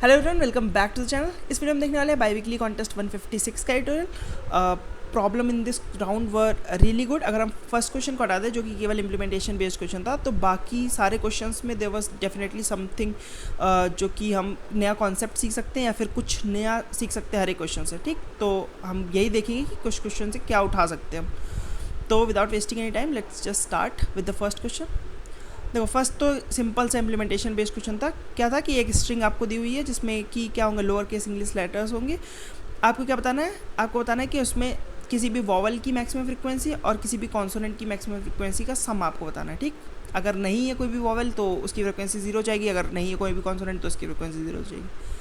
Hello everyone, welcome back to the channel. इस video में देखने वाले हैं बाई वीकली कॉन्टेस्ट 156 का tutorial. Problem in this round were really good. अगर हम फर्स्ट क्वेश्चन को हटा दें जो कि केवल इम्प्लीमेंटेशन बेस्ड क्वेश्चन था, तो बाकी सारे क्वेश्चंस में देयर वाज डेफिनेटली समथिंग जो कि हम नया कॉन्सेप्ट सीख सकते हैं या फिर कुछ नया सीख सकते हैं हर एक क्वेश्चन से। ठीक, तो हम यही देखेंगे कि कुछ क्वेश्चन से क्या उठा सकते हैं हम। तो without wasting any time let's just start with the first question. देखो, फर्स्ट तो सिंपल सा इम्प्लीमेंटेशन बेस्ड क्वेश्चन था। क्या था कि एक स्ट्रिंग आपको दी हुई है जिसमें कि क्या होंगे, लोअर केस इंग्लिश लेटर्स होंगे। आपको क्या बताना है, आपको बताना है कि उसमें किसी भी वॉवल की मैक्सिमम फ्रीक्वेंसी और किसी भी कॉन्सोनेंट की मैक्सिमम फ्रीक्वेंसी का सम आपको बताना है। ठीक, अगर नहीं है कोई भी वॉवल तो उसकी फ्रीक्वेंसी जीरो जाएगी, अगर नहीं है कोई भी कॉन्सोनेंट तो उसकी फ्रीक्वेंसी जीरो जाएगी।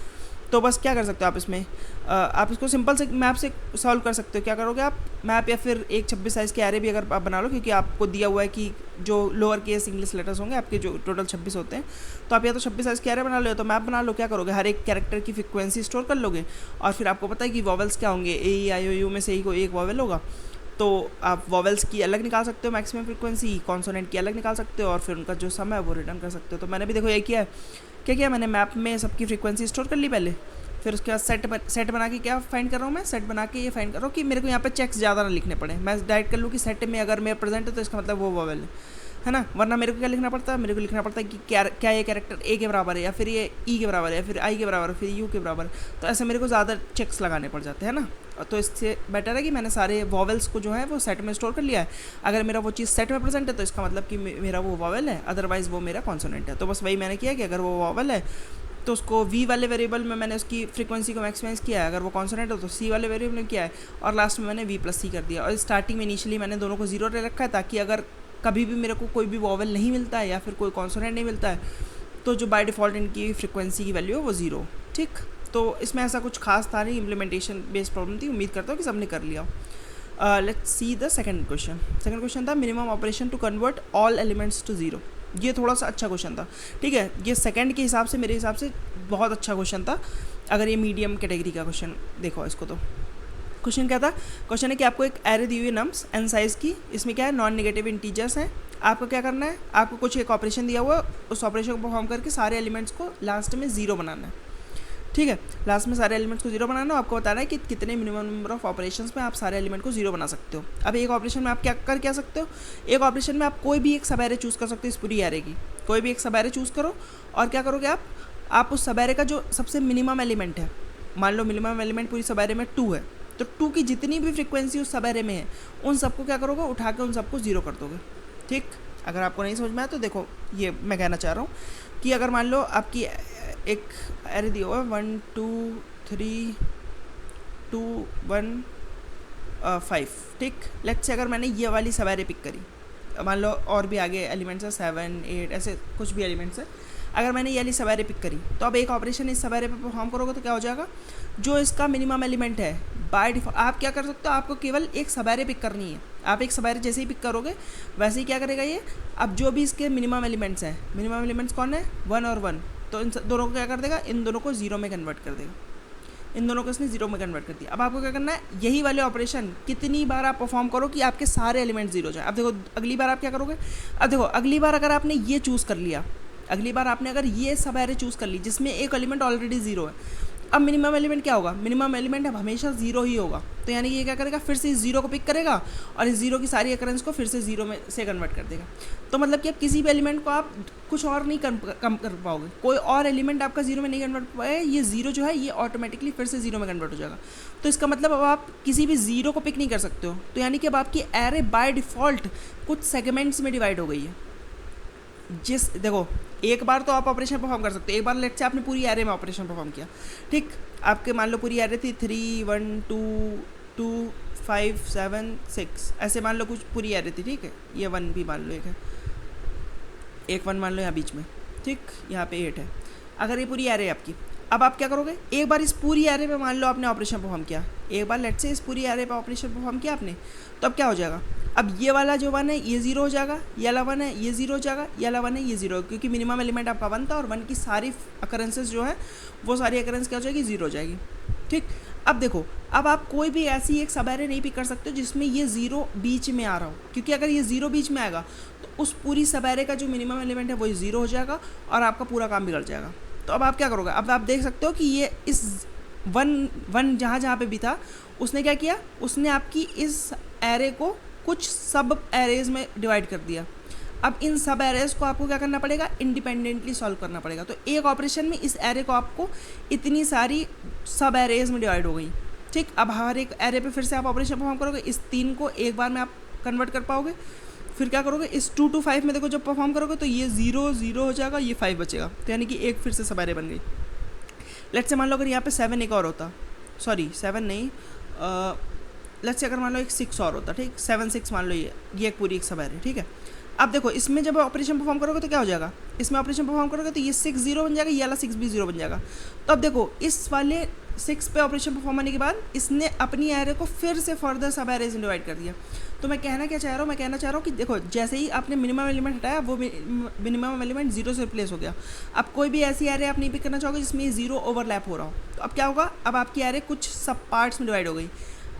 तो बस क्या कर सकते हो आप इसमें, आप इसको सिंपल से मैप से सॉल्व कर सकते हो। क्या करोगे आप, मैप या फिर एक 26 साइज़ के एरे भी अगर आप बना लो, क्योंकि आपको दिया हुआ है कि जो लोअर केस इंग्लिश लेटर्स होंगे आपके जो टोटल 26 होते हैं, तो आप या तो 26 साइज़ के एरे बना लो तो मैप बना लो। क्या करोगे, हर एक कैरेक्टर की फ्रीक्वेंसी स्टोर कर लोगे और फिर आपको पता है कि वॉवल्स क्या होंगे, ए आई ओ यू में से ही कोई एक वॉवल होगा, तो आप वॉवल्स की अलग निकाल सकते हो मैक्सिमम फ्रीक्वेंसी, कॉन्सोनेंट की अलग निकाल सकते हो और फिर उनका जो सम है वो रिटर्न कर सकते हो। तो मैंने भी देखो ये किया है। क्या किया मैंने, मैप में सबकी फ्रीक्वेंसी स्टोर कर ली पहले, फिर उसके बाद सेट बना के क्या फाइंड कर रहा हूँ मैं, सेट बना के ये फाइंड कर रहा हूँ कि मेरे को यहाँ पे चेक्स ज़्यादा ना लिखने पड़े। मैं डायरेक्ट कर लूँ कि सेट में अगर मेरा प्रेजेंट है तो इसका मतलब वो वॉवल है ना, वरना मेरे को क्या लिखना पड़ता है, मेरे को लिखना पड़ता है कि क्या ये कैरेक्टर ए के बराबर है या फिर ये ई के बराबर है या फिर आई के बराबर है फिर यू के बराबर है। तो ऐसे मेरे को ज़्यादा चेक्स लगाने पड़ जाते हैं ना। तो इससे बेटर है कि मैंने सारे वॉवल्स को जो है वो सेट में स्टोर कर लिया है। अगर मेरा वो चीज़ सेट में प्रेजेंट है तो इसका मतलब कि मेरा वो वॉवल है, अदरवाइज़ वो मेरा कॉन्सोनेंट है। तो बस वही मैंने किया कि अगर वो वॉवल है तो उसको वी वाले वेरिएबल में मैंने उसकी फ्रीक्वेंसी को मैक्सिमाइज़ किया है, अगर वो कॉन्सोनेंट हो तो सी वाले वेरिएबल में किया है और लास्ट में मैंने वी प्लस सी कर दिया। और स्टार्टिंग में इनिशियली मैंने दोनों को जीरो ले रखा है ताकि अगर कभी भी मेरे को कोई भी वॉवल नहीं मिलता है या फिर कोई कॉन्सोनेंट नहीं मिलता है तो जो बाय डिफ़ॉल्ट इनकी फ्रीक्वेंसी की वैल्यू है वो ज़ीरो। ठीक, तो इसमें ऐसा कुछ खास था नहीं, इम्प्लीमेंटेशन बेस्ड प्रॉब्लम थी। उम्मीद करता हूँ कि सबने कर लिया। Let's see the second question. Second question था minimum operation to convert all elements to zero. ये थोड़ा सा अच्छा क्वेश्चन था। ठीक है, ये सेकंड के हिसाब से मेरे हिसाब से बहुत अच्छा क्वेश्चन था। अगर ये मीडियम कैटेगरी का क्वेश्चन देखो इसको, तो क्वेश्चन क्या था, क्वेश्चन है कि आपको एक एरे दी हुई है नम्स एन साइज़ की, इसमें क्या है नॉन नेगेटिव इंटीजर्स हैं। आपको क्या करना है, आपको कुछ एक ऑपरेशन दिया हुआ है, उस ऑपरेशन को परफॉर्म करके सारे एलिमेंट्स को लास्ट में ज़ीरो बनाना है। ठीक है, लास्ट में सारे एलिमेंट्स को जीरो बनाना है। आपको बताना है कि कितने मिनिमम नंबर ऑफ ऑपरेशंस में आप सारे एलिमेंट को जीरो बना सकते हो। अब एक ऑपरेशन में आप क्या सकते हो, एक ऑपरेशन में आप कोई भी एक सब एरे चूज़ कर सकते हो। इस पूरी एरे की कोई भी एक सब एरे चूज़ करो और क्या करोगे आप उस सब एरे का जो सबसे मिनिमम एलिमेंट है, मान लो मिनिमम एलिमेंट पूरी सब एरे में 2 है, तो 2 की जितनी भी फ्रीक्वेंसी उस सब एरे में है उन सबको क्या करोगे, उठा के उन सबको ज़ीरो कर दोगे। ठीक, अगर आपको नहीं समझ में आया तो देखो ये मैं कहना चाह रहा हूँ कि अगर मान लो आपकी एक एरे दिया हुआ है 1 2 3 2 1 5। ठीक, लेट्स से अगर मैंने ये वाली सब एरे पिक करी, मान लो और भी आगे एलिमेंट्स है 7 8 ऐसे कुछ भी एलिमेंट्स है, अगर मैंने ये वाली सब एरे पिक करी तो अब एक ऑपरेशन इस सब एरे पे परफॉर्म करोगे तो क्या हो जाएगा, जो इसका मिनिमम एलिमेंट है बाय डिफ़ॉल्ट आप क्या कर सकते हो, आपको केवल एक सब एरे पिक करनी है। आप एक सब एरे जैसे ही पिक करोगे वैसे ही क्या करेगा ये, अब जो भी इसके मिनिमम एलिमेंट्स हैं, मिनिमम एलिमेंट्स कौन है 1 और 1, तो इन दोनों को क्या कर देगा, इन दोनों को जीरो में कन्वर्ट कर देगा। इन दोनों को इसने जीरो में कन्वर्ट कर दिया। अब आपको क्या करना है, यही वाले ऑपरेशन कितनी बार आप परफॉर्म करो कि आपके सारे एलिमेंट जीरो जाए। अब देखो अगली बार आप क्या करोगे, अब देखो अगली बार अगर आपने ये चूज़ कर लिया, अगली बार आपने अगर ये सब एरे चूज़ कर ली जिसमें एक एलिमेंट ऑलरेडी जीरो है, अब मिनिमम एलिमेंट क्या होगा, मिनिमम एलिमेंट अब हमेशा जीरो ही होगा। तो यानी कि ये क्या करेगा, फिर से इस जीरो को पिक करेगा और इस जीरो की सारी अकरेंस को फिर से जीरो में से कन्वर्ट कर देगा। तो मतलब कि अब किसी भी एलिमेंट को आप कुछ और नहीं कम कर पाओगे, कोई और एलिमेंट आपका जीरो में नहीं कन्वर्ट पाए, ये जीरो जो है ये ऑटोमेटिकली फिर से जीरो में कन्वर्ट हो जाएगा। तो इसका मतलब अब आप किसी भी जीरो को पिक नहीं कर सकते हो। तो यानी कि अब आपकी एरे बाय डिफ़ॉल्ट कुछ सेगमेंट्स में डिवाइड हो गई है। देखो एक बार तो आप ऑपरेशन परफॉर्म कर सकते हो, एक बार लेट से आपने पूरी एरे में ऑपरेशन परफॉर्म किया। ठीक, आपके मान लो पूरी एरे थी 3 1 2 2 5 7 6 ऐसे मान लो कुछ पूरी एरे थी। ठीक है, ये 1 भी मान लो एक है, एक 1 मान लो यहाँ बीच में। ठीक, यहाँ पे 8 है। अगर ये पूरी एरे है आपकी, अब आप क्या करोगे, एक बार इस पूरी एरे पे मान लो आपने ऑपरेशन परफॉर्म किया, एक बार लेट से इस पूरी एरे पे ऑपरेशन परफॉर्म किया आपने, तो अब क्या हो जाएगा, अब ये वाला जो 1 है ये जीरो हो जाएगा, ये वाला 1 है ये जीरो हो जाएगा, ये वाला 1 है ये जीरो, क्योंकि मिनिमम एलिमेंट आपका 1 था और 1 की सारी अकरेंसेस जो है वो सारी अकरेंस क्या हो जाएगी, जीरो हो जाएगी। ठीक, अब देखो अब आप कोई भी ऐसी एक सब एरे नहीं पिक कर सकते हो जिसमें ये ज़ीरो बीच में आ रहा हो, क्योंकि अगर ये ज़ीरो बीच में आएगा तो उस पूरी सब एरे का जो मिनिमम एलिमेंट है वही ज़ीरो हो जाएगा और आपका पूरा काम बिगड़ जाएगा। तो अब आप क्या करोगे, अब आप देख सकते हो कि ये इस वन जहाँ पे भी था उसने क्या किया, उसने आपकी इस एरे को कुछ सब एरेज में डिवाइड कर दिया। अब इन सब एरेज को आपको क्या करना पड़ेगा, इंडिपेंडेंटली सॉल्व करना पड़ेगा। तो एक ऑपरेशन में इस एरे को आपको इतनी सारी सब एरेज में डिवाइड हो गई, ठीक। अब हर एक एरे पे फिर से आप ऑपरेशन परफॉर्म करोगे, इस 3 को एक बार में आप कन्वर्ट कर पाओगे। फिर क्या करोगे, इस 2 to 5 में देखो जब परफॉर्म करोगे तो ये 0 0 हो जाएगा, ये 5 बचेगा, तो यानी कि एक फिर से सब एरे बन गई। लेट्स से मान लो अगर यहाँ पे 7 एक और होता, सॉरी 7 नहीं, लेट्स से अगर मान लो एक 6 और होता, ठीक, 7 6 मान लो, ये एक पूरी एक सब एरे, ठीक है। अब देखो इसमें जब ऑपरेशन परफॉर्म करोगे तो क्या हो जाएगा, इसमें ऑपरेशन परफॉर्म करोगे तो ये 6 0 बन जाएगा, ये वाला 6 भी 0 बन जाएगा। तो अब देखो इस वाले 6 पे ऑपरेशन परफॉर्म होने के बाद इसने अपनी एरे को फिर से फर्दर सब एरेज में डिवाइड कर दिया। तो मैं कहना क्या चाह रहा हूँ, मैं कहना चाह रहा हूँ कि देखो जैसे ही आपने मिनिमम एलिमेंट हटाया वो मिनिमम एलिमेंट 0 से रिप्लेस हो गया। अब कोई भी ऐसी एरे आप नहीं पिक करना चाहोगे जिसमें 0 ओवरलैप हो रहा हो। तो अब क्या होगा, अब आपकी एरे कुछ सब पार्ट्स में डिवाइड हो गई।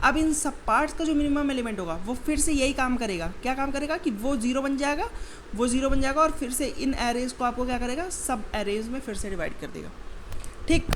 अब इन सब पार्ट्स का जो मिनिमम एलिमेंट होगा वो फिर से यही काम करेगा, क्या काम करेगा कि वो 0 बन जाएगा, वो 0 बन जाएगा और फिर से इन एरेज को आपको क्या करेगा, सब एरेज में फिर से डिवाइड कर देगा, ठीक।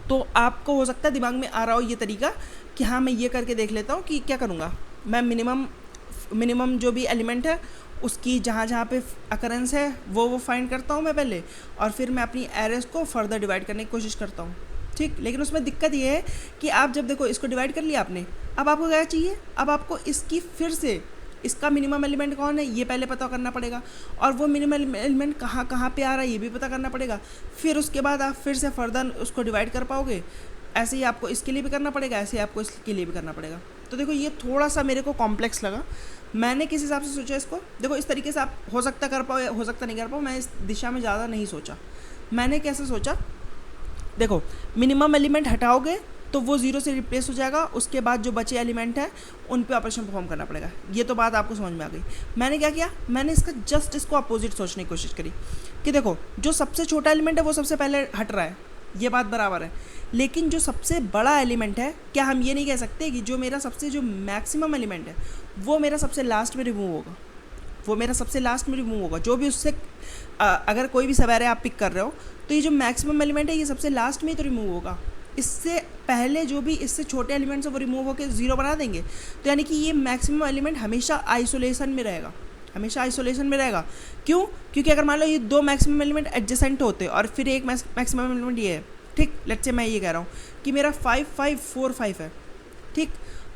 तो आपको हो सकता है दिमाग में आ रहा हो ये तरीका कि हाँ मैं ये करके देख लेता हूँ कि क्या करूँगा, मैं मिनिमम जो भी एलिमेंट है उसकी जहाँ पे अकरेंस है वो फाइंड करता हूँ मैं पहले, और फिर मैं अपनी एरेज को फर्दर डिवाइड करने की कोशिश करता हूँ, ठीक। लेकिन उसमें दिक्कत ये है कि आप जब देखो इसको डिवाइड कर लिया आपने, अब आपको क्या चाहिए, अब आपको इसकी फिर से इसका मिनिमम एलिमेंट कौन है ये पहले पता करना पड़ेगा, और वो मिनिमम एलिमेंट कहाँ पे आ रहा है ये भी पता करना पड़ेगा। फिर उसके बाद आप फिर से फर्दर उसको डिवाइड कर पाओगे। ऐसे ही आपको इसके लिए भी करना पड़ेगा, ऐसे ही आपको इसके लिए भी करना पड़ेगा। तो देखो ये थोड़ा सा मेरे को कॉम्प्लेक्स लगा, मैंने किस हिसाब से सोचा इसको, देखो इस तरीके से आप हो सकता कर पाओ, हो सकता नहीं कर पाओ, मैं इस दिशा में ज़्यादा नहीं सोचा। मैंने कैसे सोचा, देखो मिनिमम एलिमेंट हटाओगे तो वो 0 से रिप्लेस हो जाएगा, उसके बाद जो बचे एलिमेंट है उन पे ऑपरेशन परफॉर्म करना पड़ेगा। ये तो बात आपको समझ में आ गई। मैंने क्या किया, मैंने इसका जस्ट इसको अपोजिट सोचने की कोशिश करी कि देखो जो सबसे छोटा एलिमेंट है वो सबसे पहले हट रहा है, ये बात बराबर है, लेकिन जो सबसे बड़ा एलिमेंट है, क्या हम ये नहीं कह सकते कि जो मेरा सबसे जो मैक्सिमम एलिमेंट है वो मेरा सबसे लास्ट में रिमूव होगा, वो मेरा सबसे लास्ट में रिमूव होगा। जो भी उससे अगर कोई भी सब एरे आप पिक कर रहे हो तो ये जो मैक्सिमम एलिमेंट है ये सबसे लास्ट में ही तो रिमूव होगा, इससे पहले जो भी इससे छोटे एलिमेंट्स है वो रिमूव होकर 0 बना देंगे। तो यानी कि ये मैक्सिमम एलिमेंट हमेशा आइसोलेशन में रहेगा, हमेशा आइसोलेशन में रहेगा। क्यों, क्योंकि अगर मान लो ये 2 मैक्सिमम एलिमेंट एडजेसेंट होते और फिर एक मैक्सिमम एलिमेंट ये है, ठीक, लेट्स से मैं ये कह रहा हूँ कि मेरा 5 5 4 5 है, ठीक।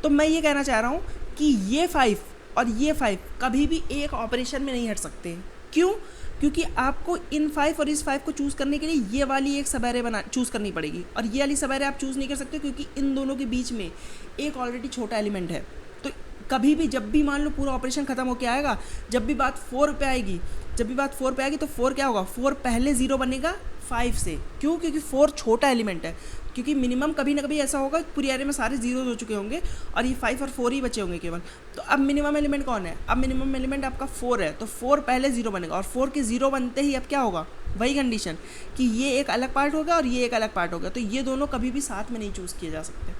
तो मैं ये कहना चाह रहा हूँ कि ये 5 और ये 5 कभी भी एक ऑपरेशन में नहीं हट सकते। क्यों, क्योंकि आपको इन 5 और इस 5 को चूज़ करने के लिए ये वाली एक सब एरे चूज़ करनी पड़ेगी, और ये वाली सब एरे आप चूज़ नहीं कर सकते क्योंकि इन दोनों के बीच में एक ऑलरेडी छोटा एलिमेंट है। तो कभी भी जब भी मान लो पूरा ऑपरेशन ख़त्म होकर आएगा, जब भी बात 4 पे आएगी, तो 4 क्या होगा, 4 पहले 0 बनेगा 5 से। क्यों, क्योंकि 4 छोटा एलिमेंट है, क्योंकि मिनिमम कभी ना कभी ऐसा होगा पूरी एरे में सारे 0 हो चुके होंगे और ये 5 और 4 ही बचे होंगे केवल। तो अब मिनिमम एलिमेंट कौन है, अब मिनिमम एलिमेंट आपका 4 है, तो 4 पहले 0 बनेगा, और 4 के 0 बनते ही अब क्या होगा, वही कंडीशन कि ये एक अलग पार्ट होगा और ये एक अलग पार्ट होगा, तो ये दोनों कभी भी साथ में नहीं चूज़ किए जा सकते,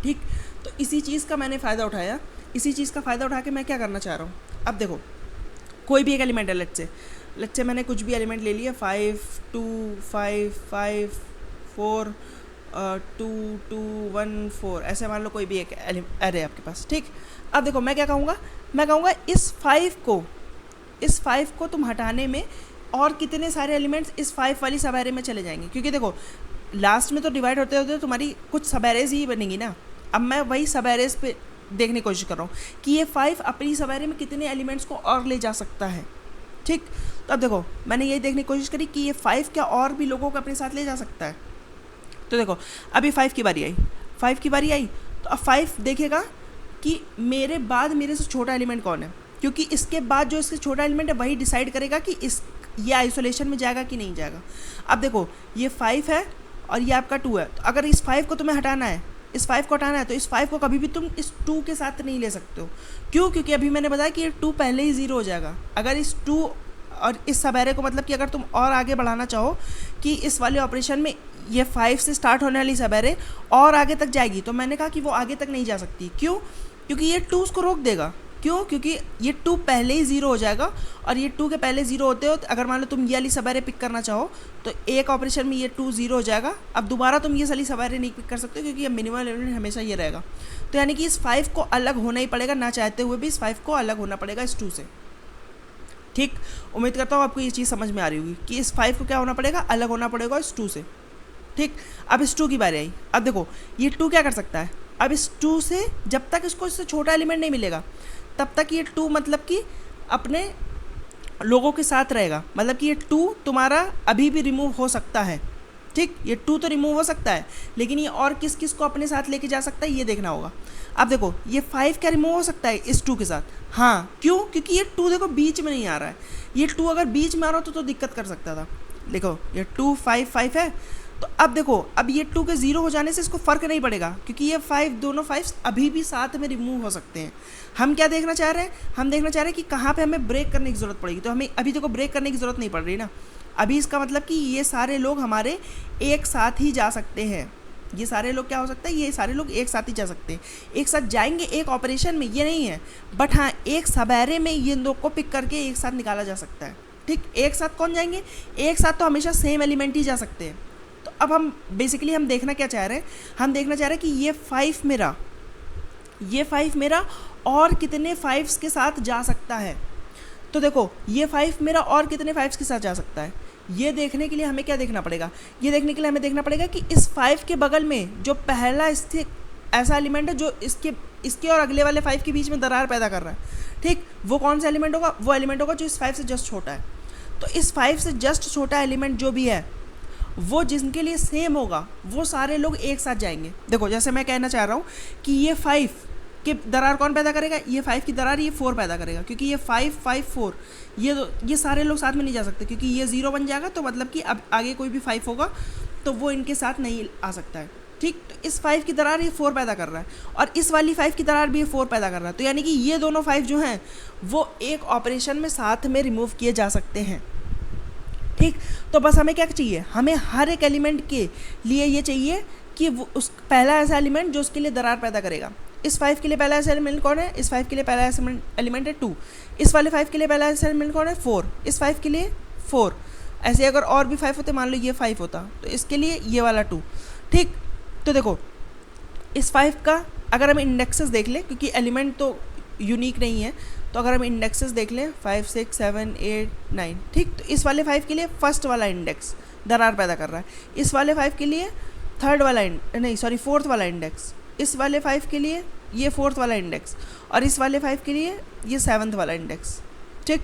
ठीक। तो इसी चीज़ का मैंने फ़ायदा उठाया, इसी चीज़ का फ़ायदा उठा के मैं क्या करना चाह रहा हूँ, अब देखो कोई भी एक एलिमेंट है, लेट्स से मैंने कुछ भी एलिमेंट ले लिया, 5 2 5 5 4 2 2 1 4, ऐसे मान लो कोई भी एक एरे आपके पास, ठीक। अब देखो मैं क्या कहूँगा, मैं कहूँगा इस 5 को तुम हटाने में और कितने सारे एलिमेंट्स इस 5 वाली सब एरे में चले जाएंगे, क्योंकि देखो लास्ट में तो डिवाइड होते होते तुम्हारी कुछ सब एरेज ही बनेंगी ना। अब मैं वही सब एरेज पे देखने की कोशिश कर रहा हूँ कि ये 5 अपनी सब एरे में कितने एलिमेंट्स को और ले जा सकता है, ठीक। तो अब देखो मैंने यही देखने की कोशिश करी कि ये 5 क्या और भी लोगों को अपने साथ ले जा सकता है। तो देखो अभी 5 की बारी आई, तो अब 5 देखेगा कि मेरे बाद मेरे से छोटा एलिमेंट कौन है, क्योंकि इसके बाद जो इससे छोटा एलिमेंट है वही डिसाइड करेगा कि ये आइसोलेशन में जाएगा कि नहीं जाएगा। अब देखो ये 5 है और ये आपका 2 है, तो अगर इस 5 को तुम्हें हटाना है, इस 5 को हटाना है, तो इस 5 को कभी भी तुम इस 2 के साथ नहीं ले सकते हो। क्यों, क्योंकि अभी मैंने बताया कि ये 2 पहले ही 0 हो जाएगा। अगर इस 2 और इस सब एरे को, मतलब कि अगर तुम और आगे बढ़ाना चाहो कि इस वाले ऑपरेशन में ये 5 से स्टार्ट होने वाली सब एरे और आगे तक जाएगी, तो मैंने कहा कि वो आगे तक नहीं जा सकती। क्यों, क्योंकि ये 2 उसको रोक देगा, क्यों? क्योंकि ये 2 पहले ही 0 हो जाएगा, और ये 2 के पहले 0 होते हो तो अगर मान लो तुम ये वाली सब एरे पिक करना चाहो तो एक ऑपरेशन में ये 2 0 हो जाएगा। अब दोबारा तुम ये वाली सब एरे नहीं पिक कर सकते क्योंकि ये मिनिमम एलिमेंट हमेशा ये रहेगा। तो यानी कि इस 5 को अलग होना ही पड़ेगा, ना चाहते हुए भी इस 5 को अलग होना पड़ेगा इस 2 से। ठीक, उम्मीद करता हूँ आपको ये चीज़ समझ में आ रही होगी कि इस 5 को क्या होना पड़ेगा, अलग होना पड़ेगा इस 2 से। ठीक, अब इस 2 की बारी आई। अब देखो ये 2 क्या कर सकता है, अब इस 2 से जब तक इसको इससे छोटा एलिमेंट नहीं मिलेगा तब तक ये 2 मतलब कि अपने लोगों के साथ रहेगा, मतलब कि ये 2 तुम्हारा अभी भी रिमूव हो सकता है। ठीक, ये 2 तो रिमूव हो सकता है, लेकिन ये और किस किस को अपने साथ लेके जा सकता है ये देखना होगा। अब देखो ये 5 क्या रिमूव हो सकता है इस 2 के साथ? हाँ, क्यों? क्योंकि ये 2 देखो बीच में नहीं आ रहा है। ये 2 अगर बीच में आ रहा हो तो दिक्कत कर सकता था। देखो ये 2 5 5 है, तो अब देखो अब ये 2 के 0 हो जाने से इसको फ़र्क नहीं पड़ेगा क्योंकि ये 5 दोनों 5 अभी भी साथ में रिमूव हो सकते हैं। हम क्या देखना चाह रहे हैं? हम देखना चाह रहे हैं कि कहाँ पे हमें ब्रेक करने की ज़रूरत पड़ेगी। तो हमें अभी देखो ब्रेक करने की ज़रूरत नहीं पड़ रही ना। अभी इसका मतलब कि ये सारे लोग हमारे एक साथ ही जा सकते हैं। ये सारे लोग क्या हो सकता है, ये सारे लोग एक साथ ही जा सकते हैं, एक साथ जाएंगे एक ऑपरेशन में, ये नहीं है। बट हाँ, एक सब एरे में ये लोग को पिक करके एक साथ निकाला जा सकता है। ठीक, एक साथ कौन जाएंगे? एक साथ तो हमेशा सेम एलिमेंट ही जा सकते हैं। तो अब हम बेसिकली हम देखना क्या चाह रहे हैं, हम देखना चाह रहे हैं कि ये 5 मेरा और कितने 5s के साथ जा सकता है। तो देखो ये 5 मेरा और कितने 5s के साथ जा सकता है, ये देखने के लिए हमें क्या देखना पड़ेगा? ये देखने के लिए हमें देखना पड़ेगा कि इस 5 के बगल में जो पहला स्थित ऐसा एलिमेंट है जो इसके और अगले वाले 5 के बीच में दरार पैदा कर रहा है। ठीक, वो कौन सा एलिमेंट होगा? वो एलिमेंट होगा जो इस 5 से जस्ट छोटा है। तो इस 5 से जस्ट छोटा एलिमेंट जो भी है वो जिनके लिए सेम होगा वो सारे लोग एक साथ जाएंगे। देखो जैसे मैं कहना चाह रहा हूँ कि ये 5 कि दरार कौन पैदा करेगा? ये 5 की दरार ये 4 पैदा करेगा, क्योंकि ये 5 5 4 ये सारे लोग साथ में नहीं जा सकते क्योंकि ये 0 बन जाएगा। तो मतलब कि अब आगे कोई भी 5 होगा तो वो इनके साथ नहीं आ सकता है। ठीक, तो इस 5 की दरार ये 4 पैदा कर रहा है और इस वाली 5 की दरार भी ये 4 पैदा कर रहा है। तो यानी कि ये दोनों 5 जो हैं वो एक ऑपरेशन में साथ में रिमूव किए जा सकते हैं। ठीक, तो बस हमें क्या चाहिए? हमें हर एक एलिमेंट के लिए ये चाहिए कि वो उस पहला ऐसा एलिमेंट जो उसके लिए दरार पैदा करेगा। इस 5 के लिए पहला ऐसा एलिमेंट कौन है? इस 5 के लिए पहला ऐसा एलिमेंट है 2। इस वाले 5 के लिए पहला ऐसा एलिमेंट कौन है? 4। इस 5 के लिए 4। ऐसे अगर और भी 5 होते, मान लो ये 5 होता तो इसके लिए ये वाला 2। ठीक, तो देखो इस 5 का अगर हम इंडेक्सेस देख लें, क्योंकि एलिमेंट तो यूनिक नहीं है, तो अगर हम इंडेक्सेस देख लें 5 6 7 8 9। ठीक, तो इस वाले 5 के लिए फर्स्ट वाला इंडेक्स दरार पैदा कर रहा है। इस वाले 5 के लिए फोर्थ वाला इंडेक्स। इस वाले 5 के लिए ये 4th वाला इंडेक्स और इस वाले 5 के लिए ये 7th वाला इंडेक्स। ठीक,